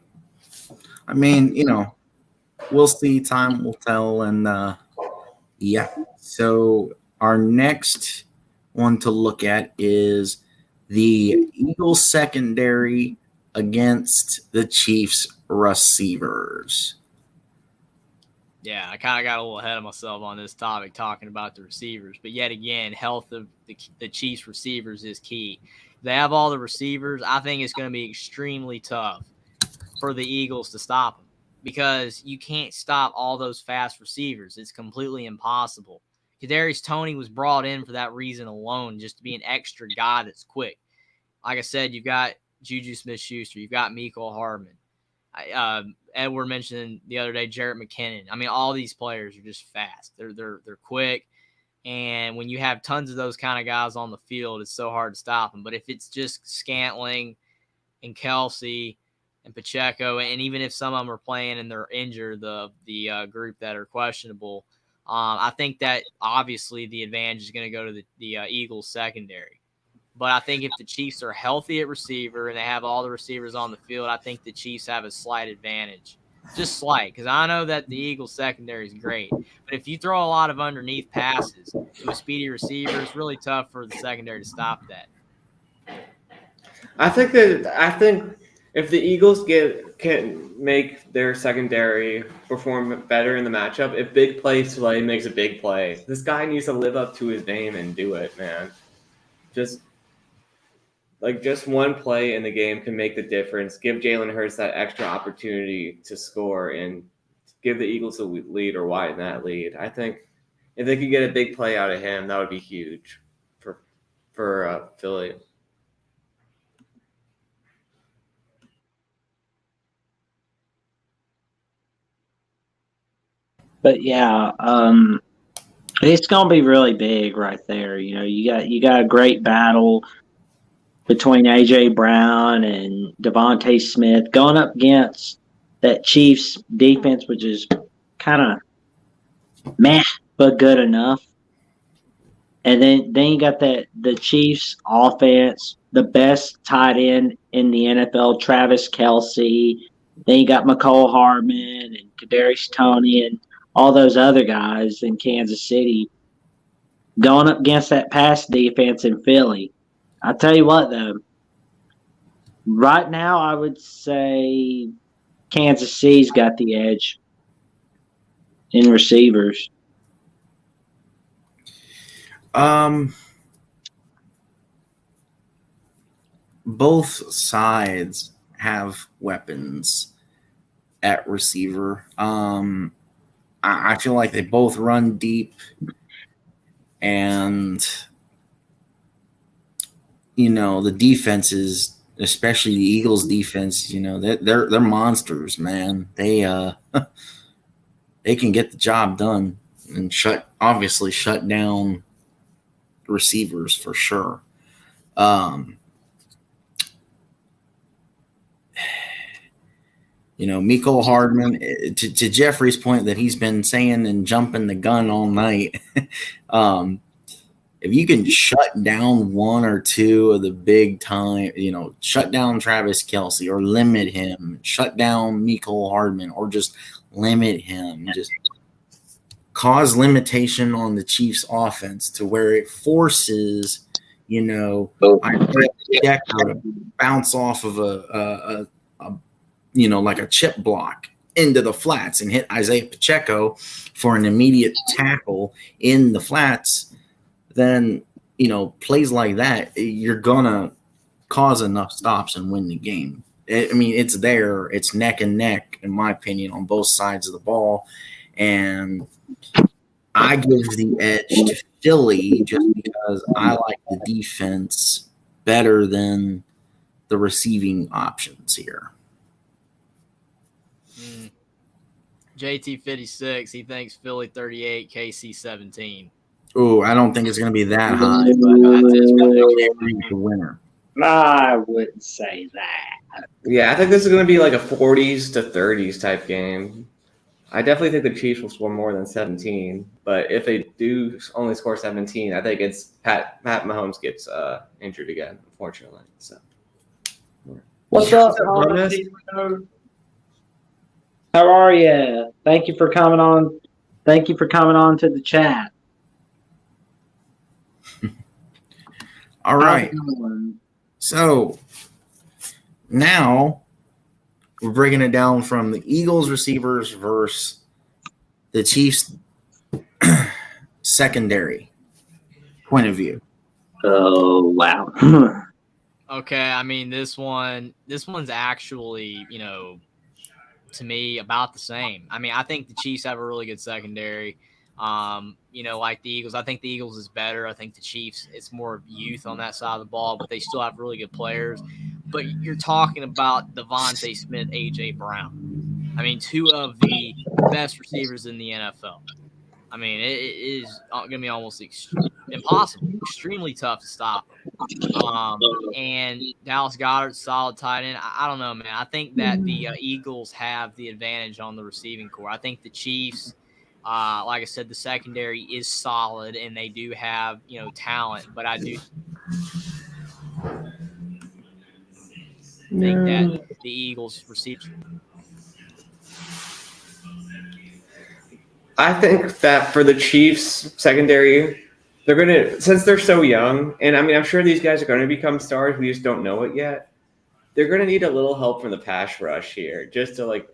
S2: I mean, we'll see. Time will tell. And yeah. So our next one to look at is the Eagles secondary against the Chiefs receivers.
S1: Yeah, I kind of got a little ahead of myself on this topic talking about the receivers. But yet again, health of the Chiefs receivers is key. They have all the receivers. I think it's going to be extremely tough for the Eagles to stop them because you can't stop all those fast receivers. It's completely impossible. Kadarius Toney was brought in for that reason alone, just to be an extra guy that's quick. Like I said, you've got Juju Smith-Schuster. You've got Mecole Hardman. Edward mentioned the other day Jarrett McKinnon. I mean, all these players are just fast. They're quick. And when you have tons of those kind of guys on the field, it's so hard to stop them. But if it's just Scantling and Kelsey and Pacheco, and even if some of them are playing and they're injured, the group that are questionable, I think that obviously the advantage is going to go to the Eagles secondary. But I think if the Chiefs are healthy at receiver and they have all the receivers on the field, I think the Chiefs have a slight advantage. Just slight, because I know that the Eagles secondary is great. But if you throw a lot of underneath passes to a speedy receiver, it's really tough for the secondary to stop that.
S4: I think if the Eagles can make their secondary perform better in the matchup, if big play Slay makes a big play, this guy needs to live up to his name and do it, man. Just one play in the game can make the difference. Give Jalen Hurts that extra opportunity to score and give the Eagles a lead or widen that lead. I think if they could get a big play out of him, that would be huge for Philly.
S3: But yeah, it's gonna be really big right there. You got a great battle between AJ Brown and Devontae Smith going up against that Chiefs defense, which is kind of meh but good enough. And then you got the Chiefs offense, the best tight end in the NFL, Travis Kelce. Then you got Mecole Hardman and Kadarius Toney and all those other guys in Kansas City going up against that pass defense in Philly. I'll tell you what, though. Right now, I would say Kansas City's got the edge in receivers.
S2: Both sides have weapons at receiver. I feel like they both run deep, and the defenses, especially the Eagles defense, they're monsters, man. They can get the job done and shut down receivers for sure. Mecole Hardman, to Jeffrey's point that he's been saying and jumping the gun all night. If you can shut down one or two of the big time, shut down Travis Kelce or limit him, shut down Mecole Hardman or just limit him, just cause limitation on the Chiefs offense to where it forces, Decker to bounce off of a like a chip block into the flats and hit Isaiah Pacheco for an immediate tackle in the flats, then, plays like that, you're going to cause enough stops and win the game. It's there. It's neck and neck, in my opinion, on both sides of the ball. And I give the edge to Philly just because I like the defense better than the receiving options here.
S1: JT56, he thinks Philly 38, KC 17.
S2: Oh, I don't think it's going to be that high, but
S1: That's his
S2: the winner.
S3: I wouldn't say that.
S4: Yeah, I think this is going to be like a 40s to 30s type game. I definitely think the Chiefs will score more than 17, but if they do only score 17, I think it's Pat Mahomes gets injured again, unfortunately. So,
S3: what's up, how are you? Thank you for coming on. Thank you for coming on to the chat.
S2: All right. So now we're breaking it down from the Eagles receivers versus the Chiefs secondary point of view.
S3: Oh, wow.
S1: Okay, I mean, this one's actually, to me, about the same. I mean, I think the Chiefs have a really good secondary. Like the Eagles. I think the Eagles is better. I think the Chiefs, it's more youth on that side of the ball, but they still have really good players. But you're talking about Devontae Smith, A.J. Brown. I mean, two of the best receivers in the NFL. I mean, it is going to be almost impossible, extremely tough to stop. And Dallas Goedert's solid tight end. I don't know, man. I think that the Eagles have the advantage on the receiving core. I think the Chiefs, like I said, the secondary is solid, and they do have, talent. But I do think that the Eagles receive.
S4: I think that for the Chiefs secondary, they're going to, since they're so young, and I mean, I'm sure these guys are going to become stars. We just don't know it yet. They're going to need a little help from the pass rush here, just to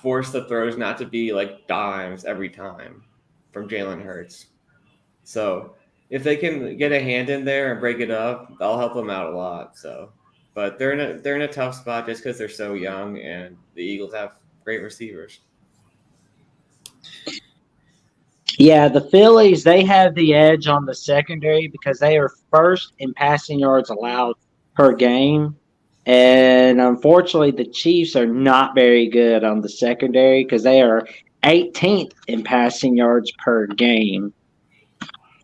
S4: force the throws not to be like dimes every time from Jalen Hurts. So if they can get a hand in there and break it up, that'll help them out a lot. So, but they're in a tough spot just because they're so young, and the Eagles have great receivers.
S3: Yeah, the Phillies, they have the edge on the secondary because they are first in passing yards allowed per game. And unfortunately, the Chiefs are not very good on the secondary because they are 18th in passing yards per game.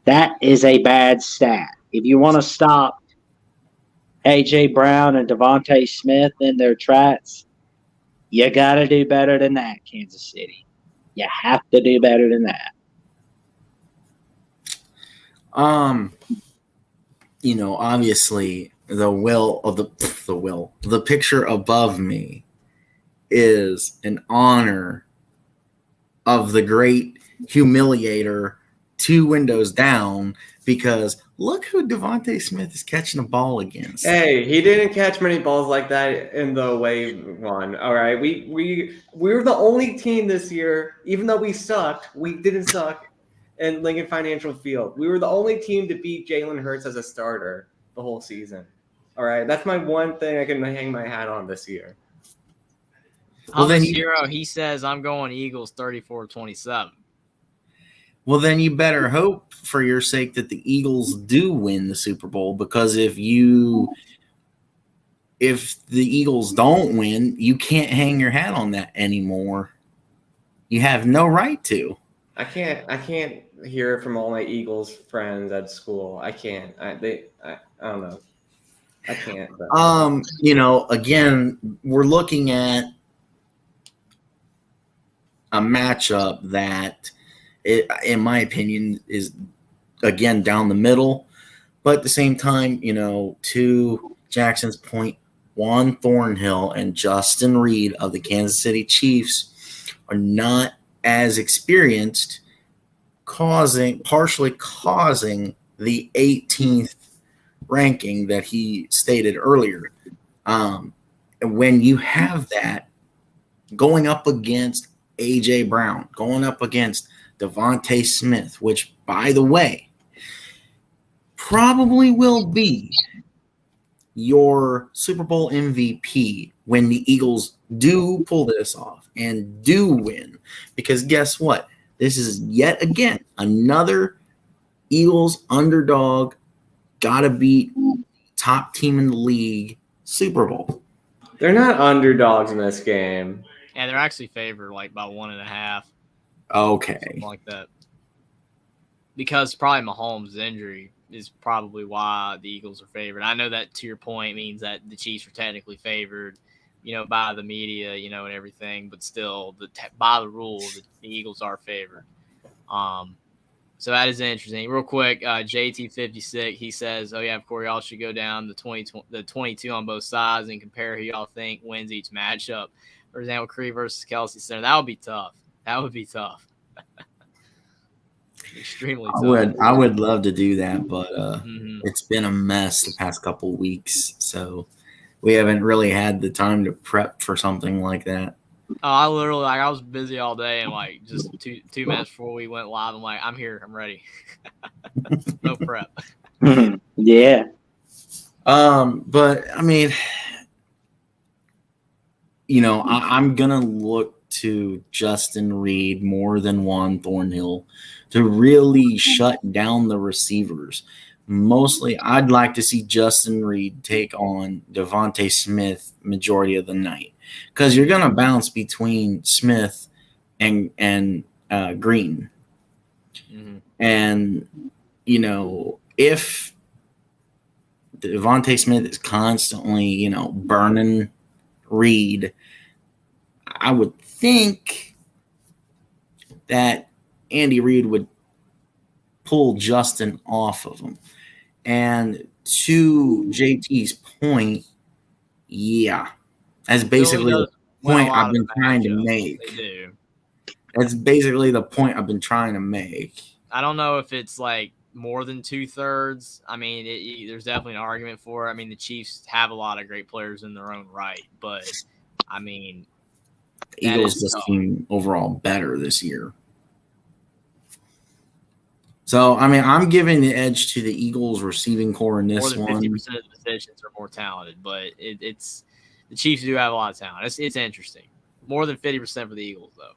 S3: That is a bad stat. If you want to stop A.J. Brown and Devontae Smith in their tracks, you got to do better than that, Kansas City. You have to do better than that.
S2: Obviously the picture above me is an honor of the great humiliator 2 windows down, because look who Devontae Smith is catching the ball against.
S4: Hey, he didn't catch many balls like that in the away one. All right, we were the only team this year, even though we sucked. We didn't suck in Lincoln Financial Field. We were the only team to beat Jalen Hurts as a starter the whole season. All right, that's my one thing I can hang my hat on this year.
S1: Well, then he says I'm going Eagles 34-27.
S2: Well, then you better hope for your sake that the Eagles do win the Super Bowl, because if the Eagles don't win, you can't hang your hat on that anymore. You have no right to.
S4: I can't hear it from all my Eagles friends at school. I can't. I don't know. I can't. But.
S2: Again, we're looking at a matchup that, in my opinion, is again down the middle. But at the same time, to Jackson's point, Juan Thornhill and Justin Reed of the Kansas City Chiefs are not as experienced, partially causing the 18th ranking that he stated earlier. And when you have that going up against A.J. Brown, going up against Devontae Smith, which, by the way, probably will be your Super Bowl MVP when the Eagles do pull this off and do win. Because guess what? This is yet again another Eagles underdog, gotta beat top team in the league Super Bowl.
S4: They're not underdogs in this game.
S1: Yeah, they're actually favored like by 1.5.
S2: Okay.
S1: Something like that. Because probably Mahomes' injury is probably why the Eagles are favored. I know that, to your point, means that the Chiefs are technically favored, by the media, and everything. But still, by the rule, the Eagles are favored. So that is interesting. Real quick, JT56, he says, "Oh yeah, of course, y'all should go down the 22 on both sides and compare who y'all think wins each matchup. For example, Creed versus Kelsey Center. That would be tough. Extremely tough.
S2: I would love to do that, but it's been a mess the past couple weeks, so we haven't really had the time to prep for something like that.
S1: I literally, I was busy all day, and just two minutes before we went live, I'm like, I'm here, I'm ready. No prep.
S3: Yeah.
S2: But I mean, I'm gonna look to Justin Reed more than Juan Thornhill to really shut down the receivers. Mostly, I'd like to see Justin Reed take on Devontae Smith majority of the night, because you're gonna bounce between Smith and Green, and if Devontae Smith is constantly burning Reed, I would think that Andy Reid would pull Justin off of him. And to JT's point, yeah, that's basically the point I've been trying to make. That's basically the point I've been trying to make.
S1: I don't know if it's like more than 2/3. I mean, there's definitely an argument for it. I mean, the Chiefs have a lot of great players in their own right, but I mean,
S2: the Eagles just seem overall better this year. So, I mean, I'm giving the edge to the Eagles receiving core in this one.
S1: More than 50% of the positions are more talented, but it's the Chiefs do have a lot of talent. It's interesting. More than 50% for the Eagles, though.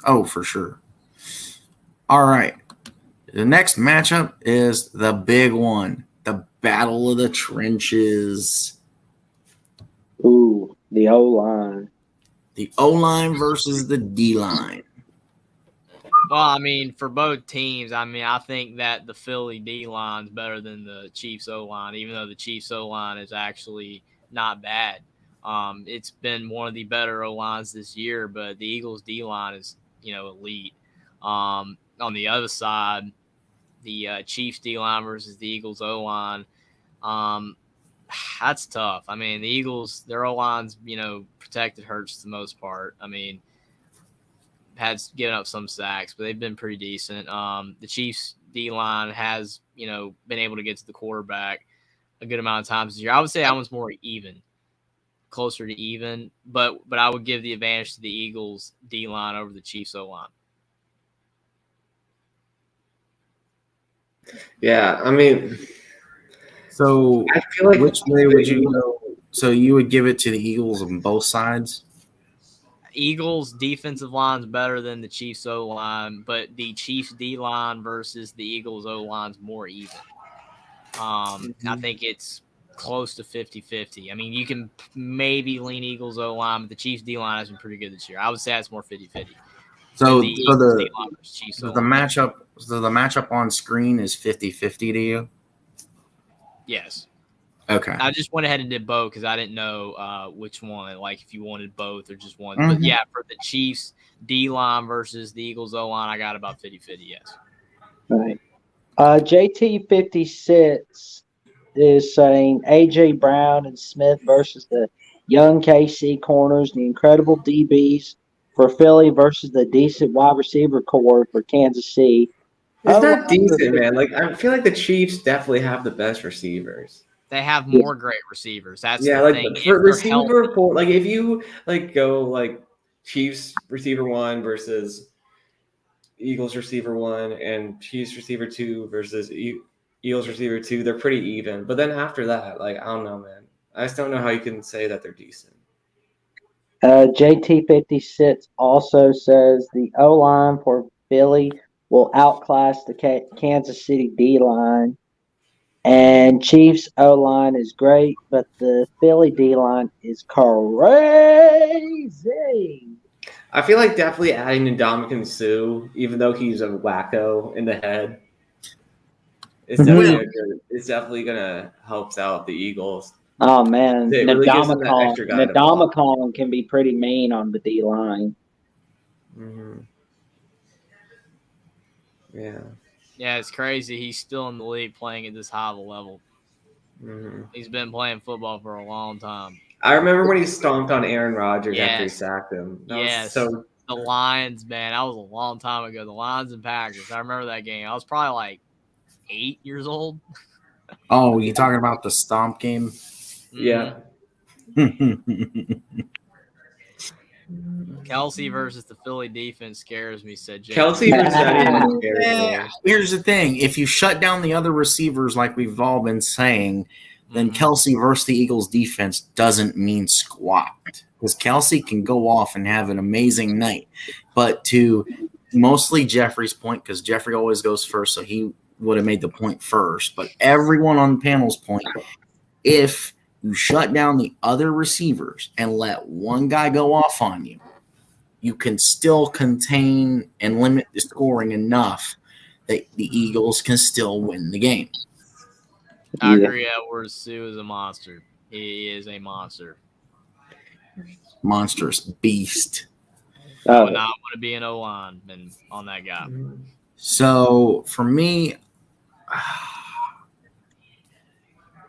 S2: Oh, for sure. All right. The next matchup is the big one, the Battle of the Trenches.
S3: Ooh, the O-line.
S2: The O-line versus the D-line.
S1: Well, I mean, for both teams, I think that the Philly D-line is better than the Chiefs O-line, even though the Chiefs O-line is actually not bad. It's been one of the better O-lines this year, but the Eagles D-line is, elite. On the other side, the Chiefs D-line versus the Eagles O-line, that's tough. I mean, the Eagles, their O-line's, protected Hurts the most part. I mean, had given up some sacks, but they've been pretty decent. The Chiefs D-line has, been able to get to the quarterback a good amount of times this year. I would say that one's more even, closer to even, but I would give the advantage to the Eagles D-line over the Chiefs O-line.
S4: Yeah, I mean,
S2: so
S4: I feel like
S2: which way would you go? So you would give it to the Eagles on both sides?
S1: Eagles defensive line is better than the Chiefs O-line, but the Chiefs D-line versus the Eagles O-line is more even. I think it's close to 50-50. I mean, you can maybe lean Eagles O-line, but the Chiefs D-line has been pretty good this year. I would say it's more 50-50.
S2: So the matchup on screen is 50-50 to you?
S1: Yes.
S2: Okay.
S1: I just went ahead and did both because I didn't know which one, like if you wanted both or just one. But yeah, for the Chiefs D-line versus the Eagles O-line, I got about 50-50, yes.
S3: All right. JT56 is saying A.J. Brown and Smith versus the young KC corners, the incredible DBs for Philly versus the decent wide receiver core for Kansas City.
S4: It's not decent, man. Like, I feel like the Chiefs definitely have the best receivers.
S1: They have more great receivers. That's the thing.
S4: For receiver pool, like if you go like Chiefs receiver 1 versus Eagles receiver 1 and Chiefs receiver 2 versus Eagles receiver too. They're pretty even. But then after that, like, I don't know, man. I just don't know how you can say that they're decent.
S3: JT56 also says the O line for Philly will outclass the Kansas City D line. And Chiefs O line is great, but the Philly D line is crazy.
S4: I feel like definitely adding Ndamukong Suh, even though he's a wacko in the head, it's definitely gonna help out the Eagles.
S3: Oh man,
S4: It really gives them that extra guy to block.
S3: Ndamukong can be pretty mean on the D line.
S4: Mm-hmm. Yeah.
S1: Yeah, it's crazy. He's still in the league playing at this high of a level.
S4: Mm-hmm.
S1: He's been playing football for a long time.
S4: I remember when he stomped on Aaron Rodgers
S1: Yes.
S4: after he sacked him.
S1: Yes. So the Lions, man, that was a long time ago. The Lions and Packers. I remember that game. I was probably like 8 years old.
S2: Oh, you talking about the stomp game?
S4: Yeah.
S1: Kelsey versus the Philly defense scares me, said Jay.
S4: Kelsey versus that.
S2: Here's the thing. If you shut down the other receivers like we've all been saying, then Kelsey versus the Eagles defense doesn't mean squat. Because Kelsey can go off and have an amazing night. But to mostly Jeffrey's point, because Jeffrey always goes first, so he would have made the point first. But everyone on the panel's point, if you shut down the other receivers and let one guy go off on you, you can still contain and limit the scoring enough that the Eagles can still win the game.
S1: I agree. Edwards Sue is a monster. He is a monster.
S2: Monstrous beast.
S1: I would not want to be an O-line on that guy.
S2: So for me,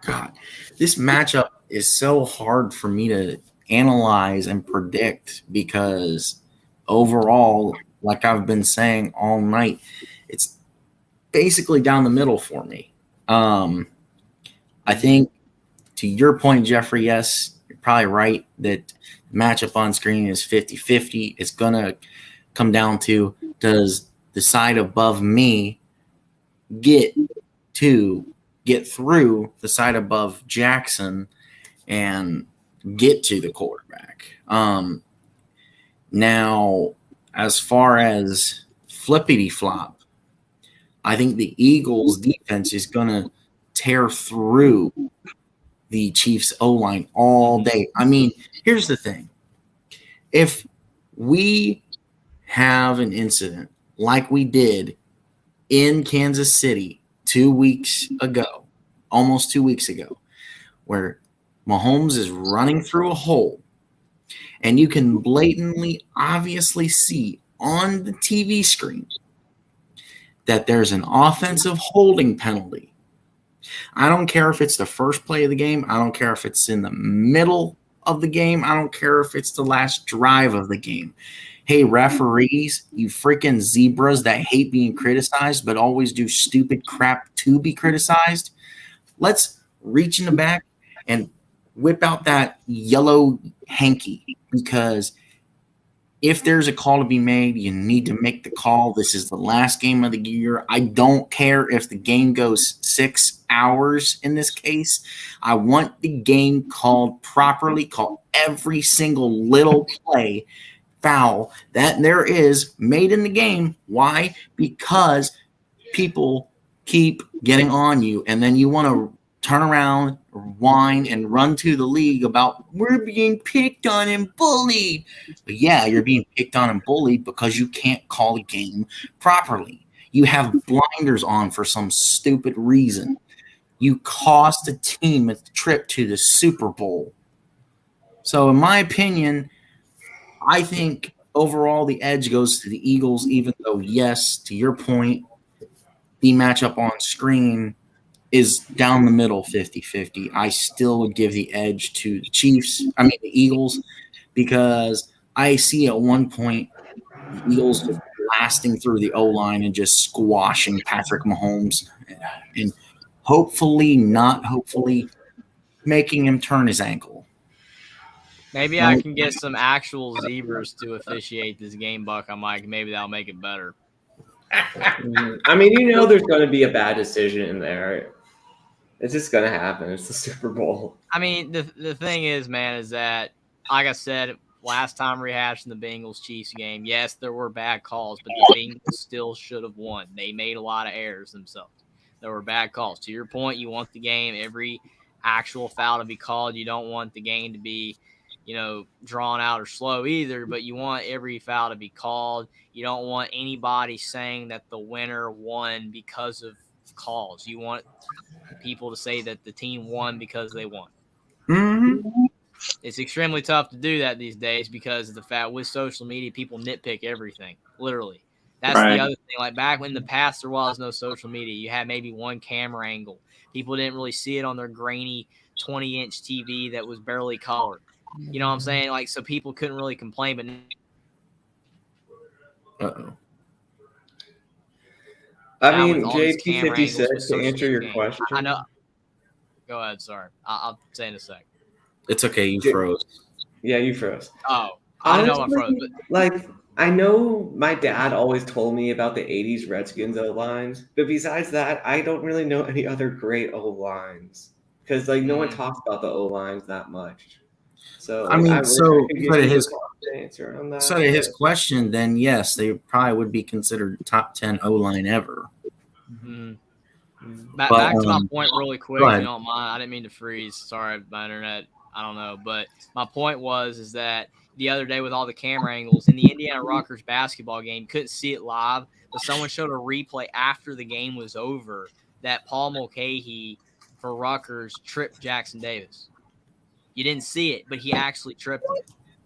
S2: God, this matchup is so hard for me to analyze and predict because overall, like I've been saying all night, it's basically down the middle for me. I think to your point, Jeffrey, yes, you're probably right that matchup on screen is 50-50. It's going to come down to, does the side above me get through the side above Jackson and get to the quarterback? Now, as far as flippity flop, I think the Eagles defense is going to tear through the Chiefs O-line all day. I mean, here's the thing. If we have an incident like we did in Kansas City 2 weeks ago, almost 2 weeks ago, where Mahomes is running through a hole and you can blatantly, obviously see on the TV screen that there's an offensive holding penalty. I don't care if it's the first play of the game. I don't care if it's in the middle of the game. I don't care if it's the last drive of the game. Hey, referees, you freaking zebras that hate being criticized but always do stupid crap to be criticized. Let's reach in the back and whip out that yellow hanky, because if there's a call to be made, you need to make the call. This is the last game of the year. I don't care if the game goes 6 hours in this case. I want the game called properly, call every single little play foul that there is made in the game. Why? Because people keep getting on you, and then you want to turn around, whine, and run to the league about we're being picked on and bullied. But yeah, you're being picked on and bullied because you can't call a game properly. You have blinders on for some stupid reason. You cost a team a trip to the Super Bowl. So in my opinion, I think overall the edge goes to the Eagles, even though, yes, to your point, the matchup on screen is down the middle 50-50. I still would give the edge to the Eagles, because I see at one point the Eagles just blasting through the O-line and just squashing Patrick Mahomes and hopefully making him turn his ankle.
S1: Maybe I can get some actual zebras to officiate this game, Buck. I'm like, maybe that'll make it better.
S4: I mean, there's going to be a bad decision in there. It's just going to happen. It's the Super Bowl.
S1: I mean, the thing is, man, is that, like I said, last time rehashing the Bengals-Chiefs game, yes, there were bad calls, but the Bengals still should have won. They made a lot of errors themselves. There were bad calls. To your point, you want the game, every actual foul to be called. You don't want the game to be, drawn out or slow either, but you want every foul to be called. You don't want anybody saying that the winner won because of calls. You want people to say that the team won because they won.
S2: Mm-hmm.
S1: It's extremely tough to do that these days because of the fact with social media, people nitpick everything, literally. That's
S3: right.
S1: The other thing. Like back in the past, there was no social media. You had maybe one camera angle. People didn't really see it on their grainy 20-inch TV that was barely colored. You know what I'm saying? Like, so people couldn't really complain. But
S2: Uh-oh.
S4: I mean, JP56, to answer your question.
S1: I know. Go ahead. Sorry. I'll say in a sec.
S2: It's okay. You froze.
S4: Yeah, you froze.
S1: Oh, I don't know if I froze.
S4: But... I know my dad always told me about the 80s Redskins O-lines, but besides that, I don't really know any other great O-lines because no one talks about the O-lines that much. So
S2: I mean, so to his question, then yes, they probably would be considered top 10 O-line ever.
S1: Mm-hmm. Back to my point really quick, if you don't mind. I didn't mean to freeze. Sorry, my internet. I don't know, but my point is that the other day with all the camera angles in the Indiana Rutgers basketball game, couldn't see it live, but someone showed a replay after the game was over that Paul Mulcahy for Rutgers tripped Jackson Davis. You didn't see it, but he actually tripped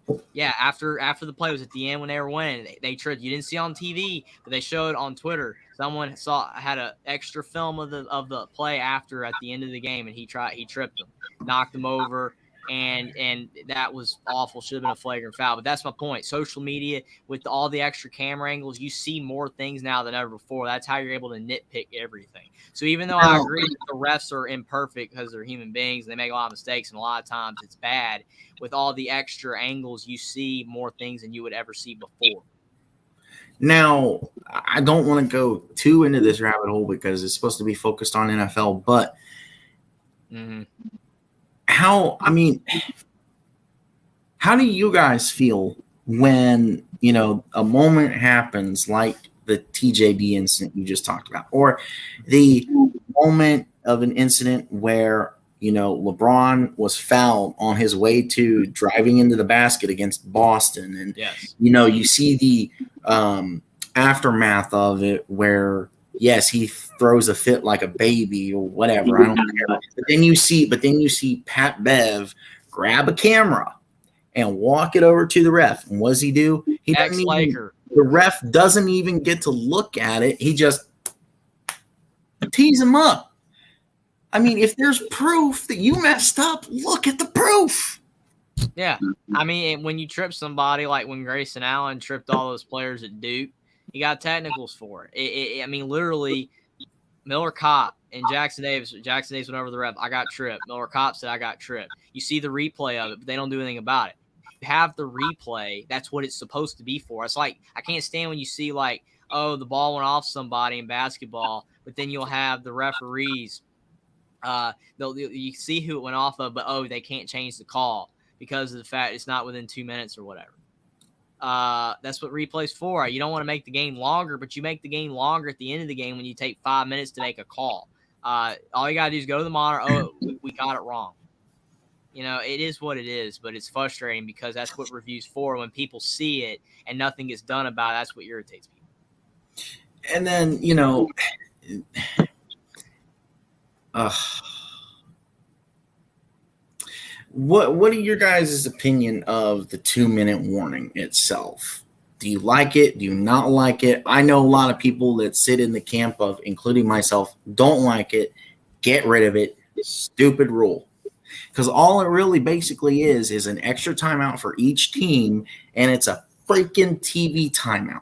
S1: him. Yeah, after the play was at the end when they were winning, they tripped. You didn't see it on TV, but they showed on Twitter. Someone had an extra film of the play after at the end of the game, and he tripped him, knocked him over. And that was awful. Should have been a flagrant foul. But that's my point. Social media, with all the extra camera angles, you see more things now than ever before. That's how you're able to nitpick everything. So even though I agree that the refs are imperfect because they're human beings and they make a lot of mistakes, and a lot of times it's bad, with all the extra angles, you see more things than you would ever see before.
S2: Now, I don't want to go too into this rabbit hole because it's supposed to be focused on NFL, but how do you guys feel when, a moment happens like the TJD incident you just talked about, or the moment of an incident where, LeBron was fouled on his way to driving into the basket against Boston. And,
S1: yes,
S2: you see the aftermath of it where, yes, he throws a fit like a baby or whatever. I don't care. But then you see Pat Bev grab a camera and walk it over to the ref. And what does he do? The ref doesn't even get to look at it. He just tees him up. I mean, if there's proof that you messed up, look at the proof.
S1: Yeah. I mean, when you trip somebody, like when Grayson Allen tripped all those players at Duke, he got technicals for it. I mean, literally, Miller Kopp and Jackson Davis went over the ref. I got tripped. Miller Kopp said I got tripped. You see the replay of it, but they don't do anything about it. You have the replay. That's what it's supposed to be for. It's like, I can't stand when you see the ball went off somebody in basketball, but then you'll have the referees. You see who it went off of, but they can't change the call because of the fact it's not within 2 minutes or whatever. That's what replay's for. You don't want to make the game longer, but you make the game longer at the end of the game when you take 5 minutes to make a call. All you got to do is go to the monitor. We got it wrong. It is what it is, but it's frustrating because that's what review's for. When people see it and nothing gets done about it, that's what irritates people.
S2: And then, what are your guys' opinion of the 2-minute warning itself? Do you like it? Do you not like it? I know a lot of people that sit in the camp of, including myself, don't like it. Get rid of it. Stupid rule. Because all it really basically is an extra timeout for each team, and it's a freaking TV timeout.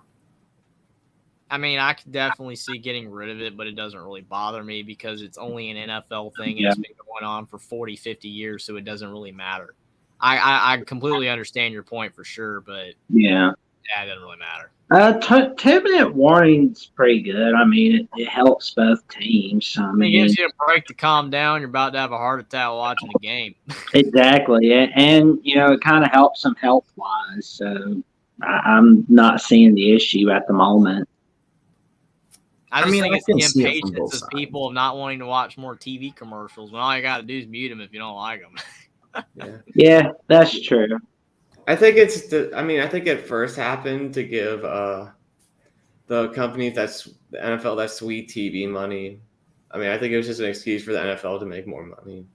S1: I mean, I could definitely see getting rid of it, but it doesn't really bother me because it's only an NFL thing and it's been going on for 40, 50 years, so it doesn't really matter. I completely understand your point for sure, but
S3: yeah,
S1: Yeah, it doesn't really matter.
S3: 2-minute warning's pretty good. I mean, it helps both teams. I mean,
S1: it gives you a break to calm down. You're about to have a heart attack watching the game.
S3: Exactly, and it kind of helps them health wise. So I'm not seeing the issue at the moment.
S1: I think it's the impatience of people of not wanting to watch more TV commercials when all you got to do is mute them if you don't like them.
S3: Yeah, that's true.
S4: I think I think it first happened to give the companies the NFL that sweet TV money. I mean, I think it was just an excuse for the NFL to make more money,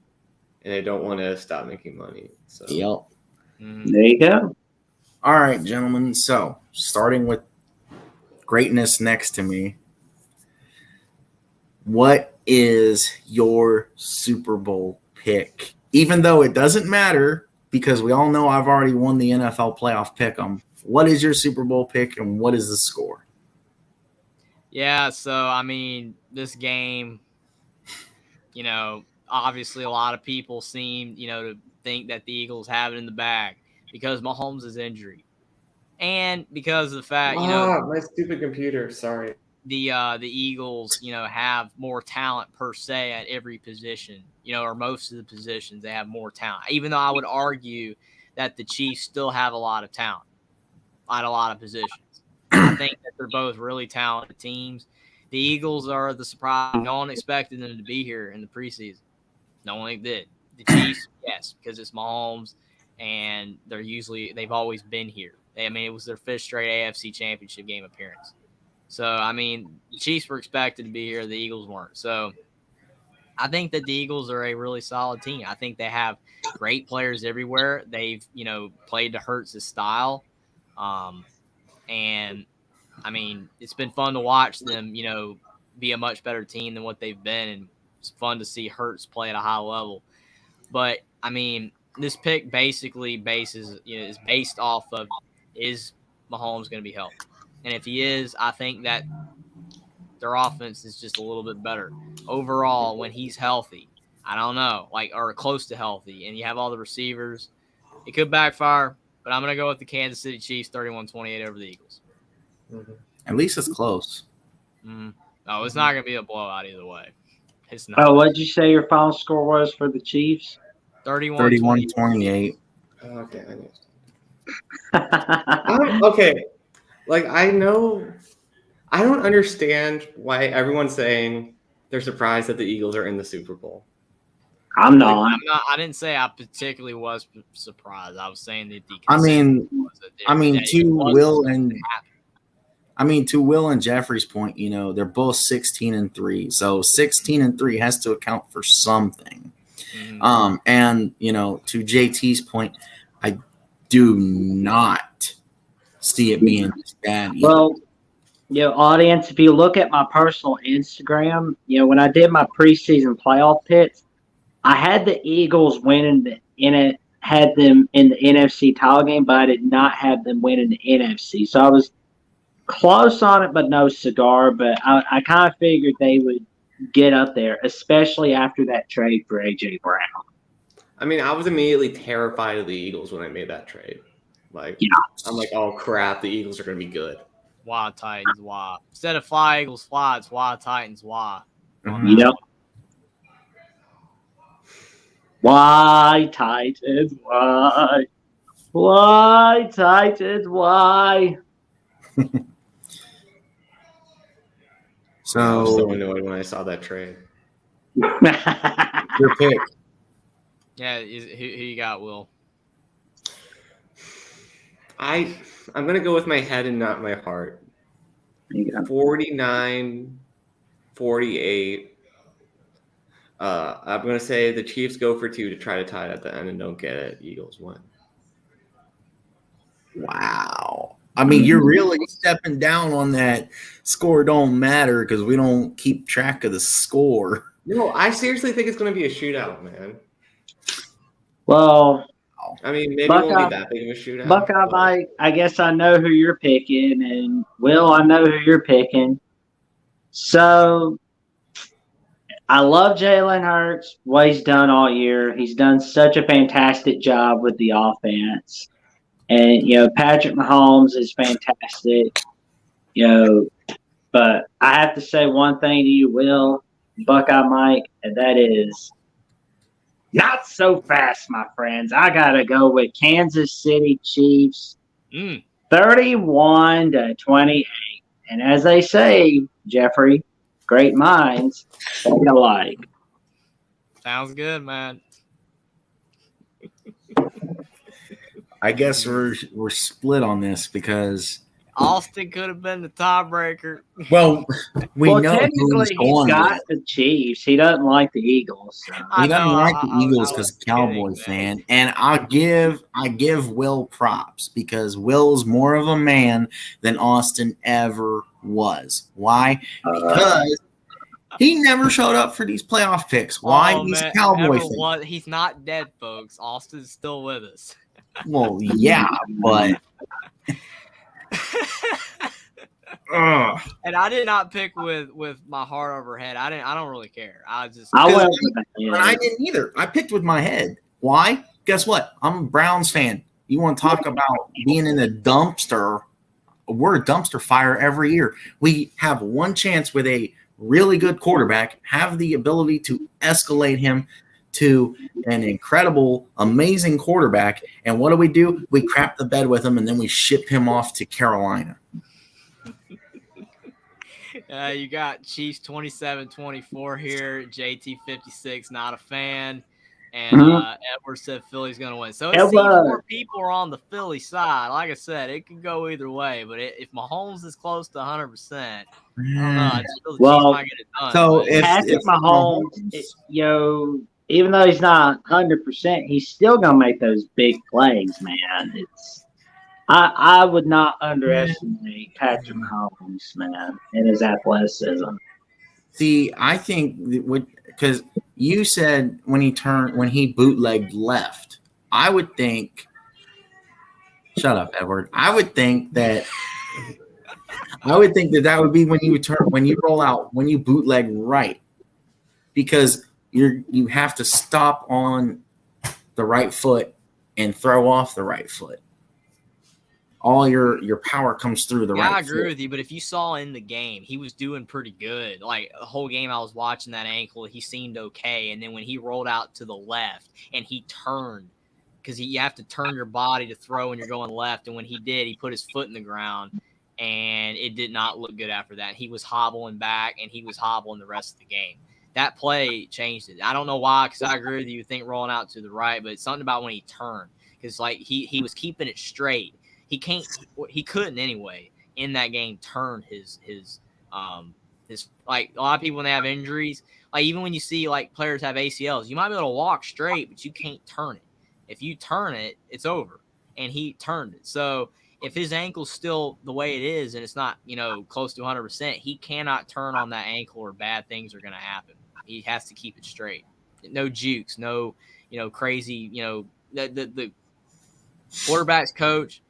S4: and they don't want to stop making money. So
S2: yep.
S3: There you go.
S2: All right, gentlemen. So starting with greatness next to me, what is your Super Bowl pick? Even though it doesn't matter, because we all know I've already won the NFL playoff pick'em. What is your Super Bowl pick and what is the score?
S1: Yeah, so I mean, this game, obviously a lot of people seem, to think that the Eagles have it in the bag because Mahomes is injured. And because of the fact,
S4: my stupid computer, sorry.
S1: The Eagles, have more talent per se at every position, or most of the positions they have more talent. Even though I would argue that the Chiefs still have a lot of talent at a lot of positions. I think that they're both really talented teams. The Eagles are the surprise. No one expected them to be here in the preseason. No one did. The Chiefs, yes, because it's Mahomes, and they've always been here. It was their 5th straight AFC Championship game appearance. So, the Chiefs were expected to be here. The Eagles weren't. So, I think that the Eagles are a really solid team. I think they have great players everywhere. They've, played to Hurts' style. And, it's been fun to watch them, be a much better team than what they've been. And it's fun to see Hurts play at a high level. But, this pick basically is based off of, is Mahomes going to be healthy? And if he is, I think that their offense is just a little bit better. Overall, when he's healthy, I don't know, or close to healthy, and you have all the receivers, it could backfire, but I'm going to go with the Kansas City Chiefs 31-28 over the Eagles.
S2: Mm-hmm. At least it's close.
S1: Mm-hmm. No, it's not going to be a blowout either way. It's not.
S3: Oh, what did you say your final score was for the Chiefs?
S2: 31-28.
S4: Okay, okay. I know, I don't understand why everyone's saying they're surprised that the Eagles are in the Super Bowl.
S3: I'm not.
S1: I didn't say I particularly was surprised. I was saying that
S2: to Will and Jeffrey's point, they're both 16-3. So 16-3 has to account for something. Mm-hmm. And to JT's point, I do not see it being bad either.
S3: Well, audience, if you look at my personal Instagram, when I did my preseason playoff picks, I had the Eagles winning had them in the NFC title game, but I did not have them winning the NFC. So I was close on it, but no cigar. But I kind of figured they would get up there, especially after that trade for A.J. Brown.
S4: I was immediately terrified of the Eagles when I made that trade. I'm like, oh crap, the Eagles are going to be good.
S1: Why Titans? Why? Instead of fly Eagles fly, it's why Titans? Why?
S3: Yep. Why Titans? Why? Why Titans? Why?
S2: So
S4: I was so annoyed when I saw that trade.
S2: Your pick.
S1: Yeah, who you got, Will?
S4: I'm gonna go with my head and not my heart. 49-48. I'm gonna say the Chiefs go for 2 to try to tie it at the end and don't get it. Eagles win.
S2: Wow. You're really stepping down on that score don't matter because we don't keep track of the score.
S4: No, I seriously think it's gonna be a shootout, man.
S3: Well,
S4: maybe it won't be that big of a shootout.
S3: Buckeye, I guess I know who you're picking, and Will, I know who you're picking. So, I love Jalen Hurts, what he's done all year. He's done such a fantastic job with the offense. And, Patrick Mahomes is fantastic, but I have to say one thing to you, Will, Buckeye Mike, and that is not so fast, my friends. I got to go with Kansas City Chiefs 31-28. And as they say, Jeffrey, great minds think alike.
S1: Sounds good, man.
S2: I guess we're split on this because
S1: Austin could have been the tiebreaker.
S2: Well, we know
S3: technically he's got the Chiefs. He doesn't like the Eagles. So.
S2: He doesn't like the Eagles because Cowboy fan, and I give Will props because Will's more of a man than Austin ever was. Why? Because he never showed up for these playoff picks. Why? He's a Cowboy fan.
S1: He's not dead, folks. Austin's still with us.
S2: Well, yeah, but.
S1: And I did not pick with my heart over head. I don't really care. I didn't
S2: either. I picked with my head. Why? Guess what? I'm a Browns fan. You want to talk about being in a dumpster? We're a dumpster fire every year. We have one chance with a really good quarterback, have the ability to escalate him to an incredible, amazing quarterback. And what do? We crap the bed with him, and then we ship him off to Carolina.
S1: You got Chiefs 27-24 here. JT 56, not a fan. And Edward said Philly's going to win. So it seems more people are on the Philly side. Like I said, it could go either way. But if Mahomes is close to 100%, I don't know. I just feel the Chiefs might get it done.
S3: So if Mahomes, even though he's not 100%, he's still going to make those big plays, man. I would not underestimate Patrick Mahomes, man, and his athleticism.
S2: See, I think because you said when he bootlegged left, I would think. Shut up, Edward. I would think that would be when you roll out, when you bootleg right, because you have to stop on the right foot and throw off the right foot. All your power comes through the right foot.
S1: Yeah, I agree with you, but if you saw in the game, he was doing pretty good. Like, the whole game I was watching that ankle, he seemed okay. And then when he rolled out to the left and he turned, because you have to turn your body to throw when you're going left. And when he did, he put his foot in the ground, and it did not look good after that. He was hobbling back, and he was hobbling the rest of the game. That play changed it. I don't know why, because I agree with you. You think rolling out to the right, but it's something about when he turned, because like he was keeping it straight. He couldn't anyway in that game turn his like a lot of people when they have injuries, like even when you see like players have ACLs, you might be able to walk straight, but you can't turn it. If you turn it, it's over. And he turned it. So if his ankle's still the way it is and it's not, close to 100%, he cannot turn on that ankle or bad things are going to happen. He has to keep it straight. No jukes, no, crazy, the quarterback's coach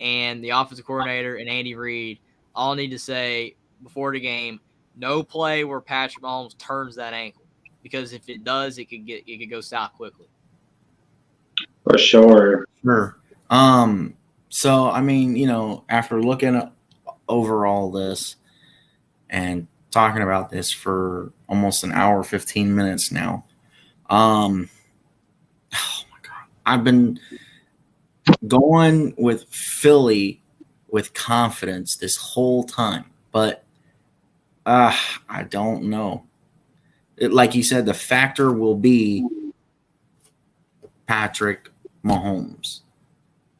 S1: and the offensive coordinator and Andy Reid all need to say before the game, no play where Patrick Mahomes turns that ankle, because if it does, it could go south quickly.
S3: For sure.
S2: Sure. So I mean, after looking over all this and talking about this for almost an hour, 15 minutes now, oh my God, I've been going with Philly with confidence this whole time, but I don't know. Like you said, the factor will be Patrick Mahomes.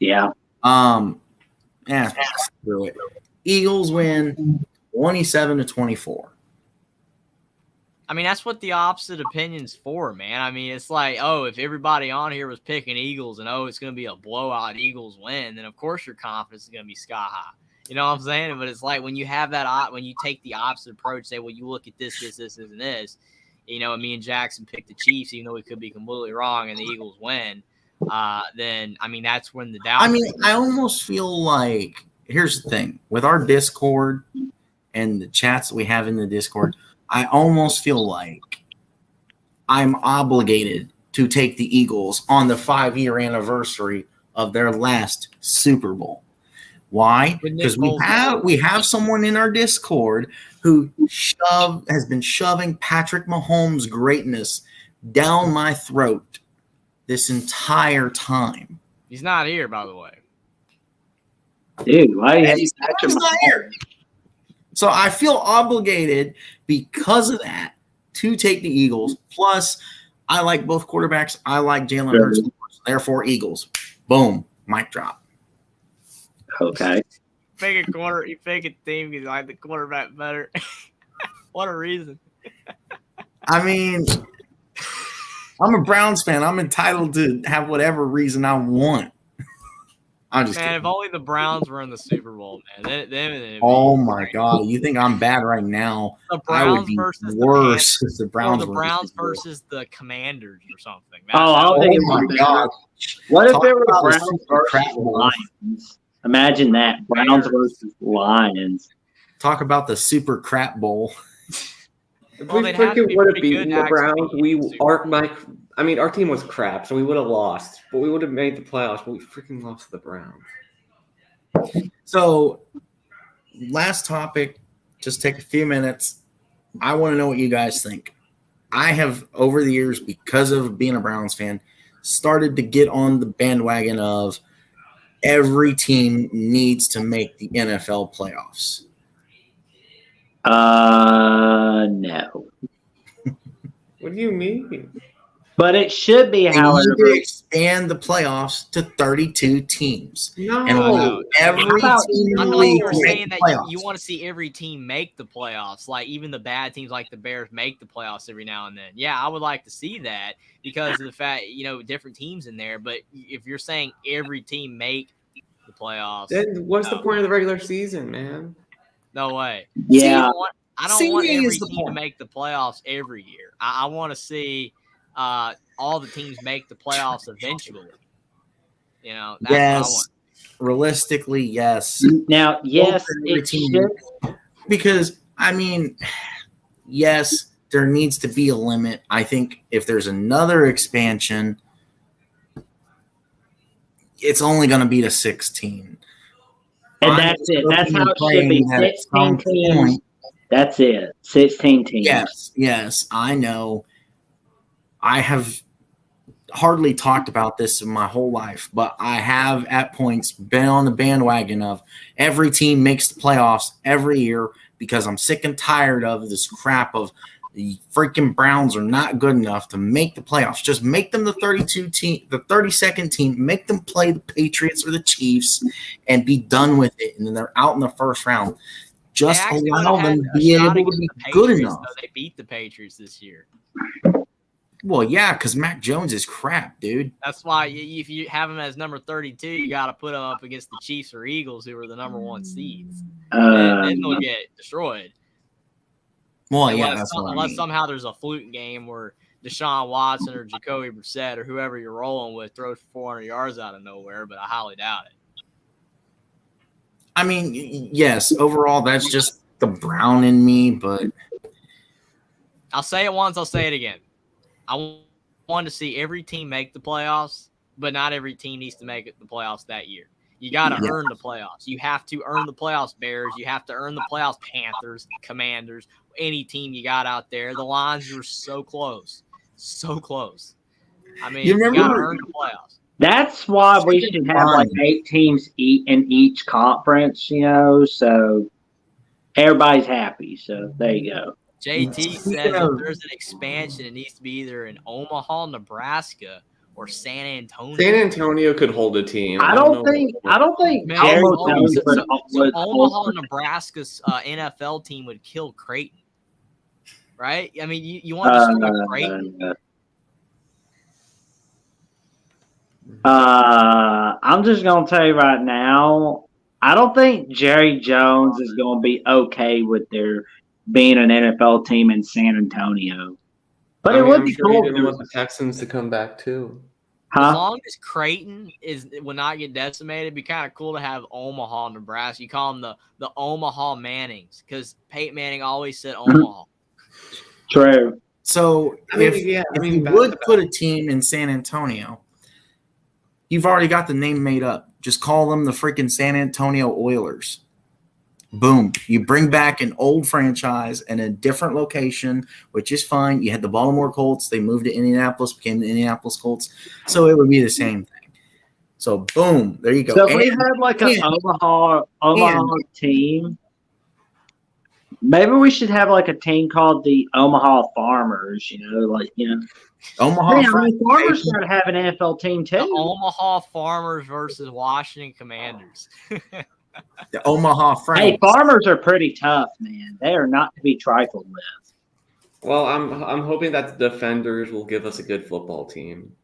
S3: Yeah.
S2: Screw it. Eagles win 27-24.
S1: I mean, that's what the opposite opinion's for, man. I mean, it's like, if everybody on here was picking Eagles and, it's going to be a blowout Eagles win, then of course your confidence is going to be sky high. You know what I'm saying? But it's like when you have that, when you take the opposite approach, say, well, you look at this, and this, and me and Jackson picked the Chiefs, even though we could be completely wrong, and the Eagles win, then, I mean, that's when the doubt.
S2: I mean, I almost feel like, here's the thing, with our Discord and the chats that we have in the Discord, I almost feel like I'm obligated to take the Eagles on the 5-year anniversary of their last Super Bowl. Why? Because we have someone in our Discord who has been shoving Patrick Mahomes' greatness down my throat this entire time.
S1: He's not here, by the way.
S3: Dude, why
S2: he's not here? So I feel obligated because of that to take the Eagles. Plus, I like both quarterbacks. I like Jalen Hurts. Therefore, Eagles. Boom. Mic drop.
S3: Okay.
S1: You pick a team because you like the quarterback better. What a reason.
S2: I mean, I'm a Browns fan. I'm entitled to have whatever reason I want. I'm just kidding.
S1: If only the Browns were in the Super Bowl, man.
S2: Oh my God! You think I'm bad right now?
S1: The Browns versus worse.
S2: The Browns
S1: versus the Commanders or something.
S3: Oh my God! What if it were the Browns versus Lions? Imagine that, Browns versus Lions.
S2: Talk about the Super Crap Bowl.
S4: If we freaking would have beaten the Browns, our team was crap, so we would have lost. But we would have made the playoffs, but we freaking lost to the Browns.
S2: So, last topic, just take a few minutes. I want to know what you guys think. I have, over the years, because of being a Browns fan, started to get on the bandwagon of every team needs to make the NFL playoffs.
S3: No.
S4: What do you mean?
S3: But it should be, however,
S2: expand the playoffs to 32 teams.
S4: No,
S2: and every team in the league
S1: you were saying that you want to see every team make the playoffs, like even the bad teams, like the Bears, make the playoffs every now and then. Yeah, I would like to see that because of the fact different teams in there. But if you're saying every team make the playoffs,
S4: then what's the point of the regular season, man?
S1: No way.
S3: Yeah,
S1: I don't want every team to make the playoffs every year. I want to see all the teams make the playoffs eventually. That's what I want.
S2: Realistically, yes.
S3: Now, yes, it should.
S2: Because, yes, there needs to be a limit. I think if there's another expansion, it's only going to be to 16.
S3: And that's it. That's how it should be. 16 teams. That's it. 16 teams.
S2: Yes, I know. I have hardly talked about this in my whole life, but I have at points been on the bandwagon of every team makes the playoffs every year because I'm sick and tired of this crap of the freaking Browns are not good enough to make the playoffs. Just make them the 32nd team, make them play the Patriots or the Chiefs and be done with it. And then they're out in the first round. Just allow them to be able to be good enough.
S1: They beat the Patriots this year.
S2: Well, yeah, because Mac Jones is crap, dude.
S1: That's why if you have him as number 32, you got to put him up against the Chiefs or Eagles, who are the number 1 seeds. And then they'll get destroyed.
S2: Well,
S1: unless somehow there's a fluke game where Deshaun Watson or Jacoby Brissett or whoever you're rolling with throws for 400 yards out of nowhere, but I highly doubt it.
S2: Yes, overall, that's just the Brown in me, but
S1: I'll say it once, I'll say it again. I want to see every team make the playoffs, but not every team needs to make the playoffs that year. You got to earn the playoffs. You have to earn the playoffs, Bears. You have to earn the playoffs, Panthers, Commanders, any team you got out there. The Lions were so close. So close. You got to earn the playoffs.
S3: That's why we should have like 8 teams in each conference, so everybody's happy. So there you go.
S1: JT says if there's an expansion, it needs to be either in Omaha, Nebraska, or San Antonio.
S4: San Antonio could hold a team.
S3: I don't think.
S1: Omaha, Nebraska's NFL team would kill Creighton, right? You want to destroy Creighton?
S3: I'm just gonna tell you right now. I don't think Jerry Jones is gonna be okay with their being an NFL team in San Antonio. But it would be cool.
S4: He didn't want the Texans to come back too.
S1: As long as Creighton will not get decimated, it'd be kind of cool to have Omaha, Nebraska. You call them the Omaha Mannings because Peyton Manning always said Omaha.
S3: True.
S2: So if you would put a team in San Antonio, You've already got the name made up. Just call them the freaking San Antonio Oilers. Boom. You bring back an old franchise in a different location, which is fine. You had the Baltimore Colts. They moved to Indianapolis, became the Indianapolis Colts. So it would be the same thing. So, boom. There you go.
S3: So if we had like an Omaha team, maybe we should have like a team called the Omaha Farmers, Omaha Farmers got to have an NFL team too.
S1: The Omaha Farmers versus Washington Commanders.
S2: The Omaha Franks.
S3: Hey, Farmers are pretty tough, man. They are not to be trifled with.
S4: Well, I'm hoping that the Defenders will give us a good football team.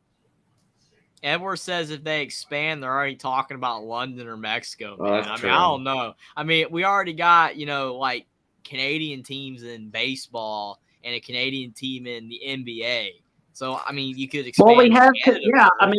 S1: Edwards says if they expand, they're already talking about London or Mexico. Man.
S4: That's
S1: I don't know. I mean, we already got, like Canadian teams in baseball and a Canadian team in the NBA. So, I mean, you could expand.
S3: Well, we have,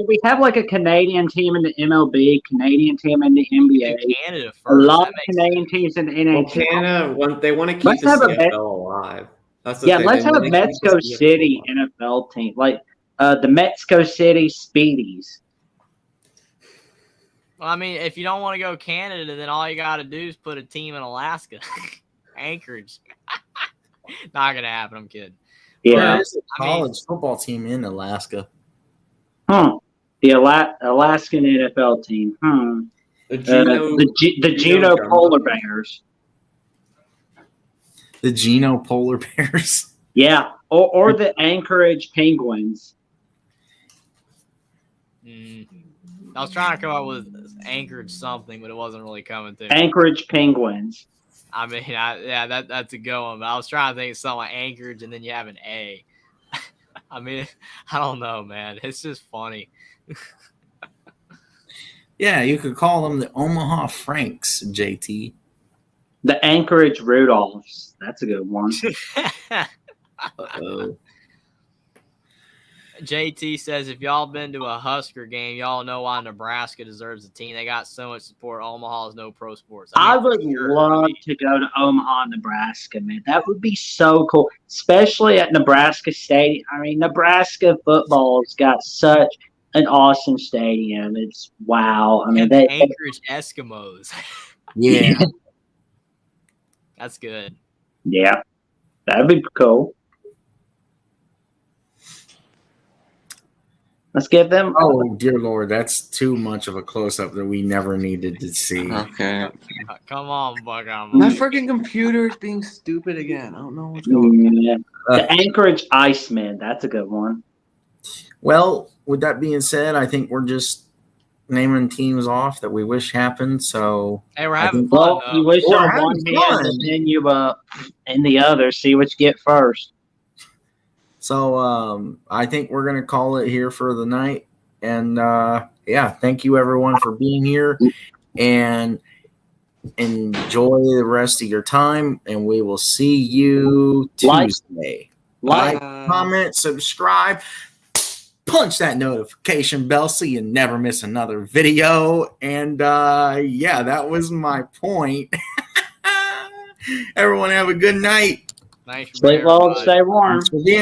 S3: we have like a Canadian team in the MLB, Canadian team in the NBA.
S1: Canada first.
S3: A lot of Canadian teams in the NHL.
S4: Well, Canada, they want to keep the CFL alive. That's the thing.
S3: Let's have a Mexico City NFL team, like the Mexico City Speedies.
S1: Well, I mean, if you don't want to go Canada, then all you got to do is put a team in Alaska. Anchorage. Not going to happen. I'm kidding.
S3: Yeah.
S2: There's a college football team in Alaska.
S3: The Alaskan NFL team. The Juneau Polar Bears.
S2: The Juneau Polar Bears.
S3: Yeah, or the Anchorage Penguins.
S1: I was trying to come up with Anchorage something, but it wasn't really coming to me.
S3: Anchorage Penguins.
S1: I mean, that's a good one. But I was trying to think of something like Anchorage, and then you have an A. I mean, I don't know, man. It's just funny.
S2: Yeah, you could call them the Omaha Franks, JT.
S3: The Anchorage Rudolphs. That's a good one.
S2: Uh-oh.
S1: JT says, if y'all been to a Husker game, y'all know why Nebraska deserves a team. They got so much support. Omaha is no pro sports.
S3: I would love to go to Omaha, Nebraska, man. That would be so cool, especially at Nebraska Stadium. I mean, Nebraska football's got such an awesome stadium. It's wow. I mean,
S1: the Anchorage Eskimos.
S2: Yeah.
S1: That's good.
S3: Yeah. That'd be cool. Let's give them.
S2: Oh, dear Lord. That's too much of a close-up that we never needed to see.
S4: Okay.
S1: Come on, Buck.
S5: My freaking computer is being stupid again. I don't know what's going on.
S3: Yeah. The Anchorage Icemen. That's a good one.
S2: Well, with that being said, I think we're just naming teams off that we wish happened. So
S1: hey, we're having fun.
S3: Well, you wish on one hand and then you in the other. See what you get first.
S2: So I think we're gonna call it here for the night. And thank you everyone for being here, and enjoy the rest of your time. And we will see you Tuesday. Like, comment, subscribe. Punch that notification bell so you never miss another video. And that was my point. Everyone have a good night.
S1: Nice.
S3: Sleep well and stay warm.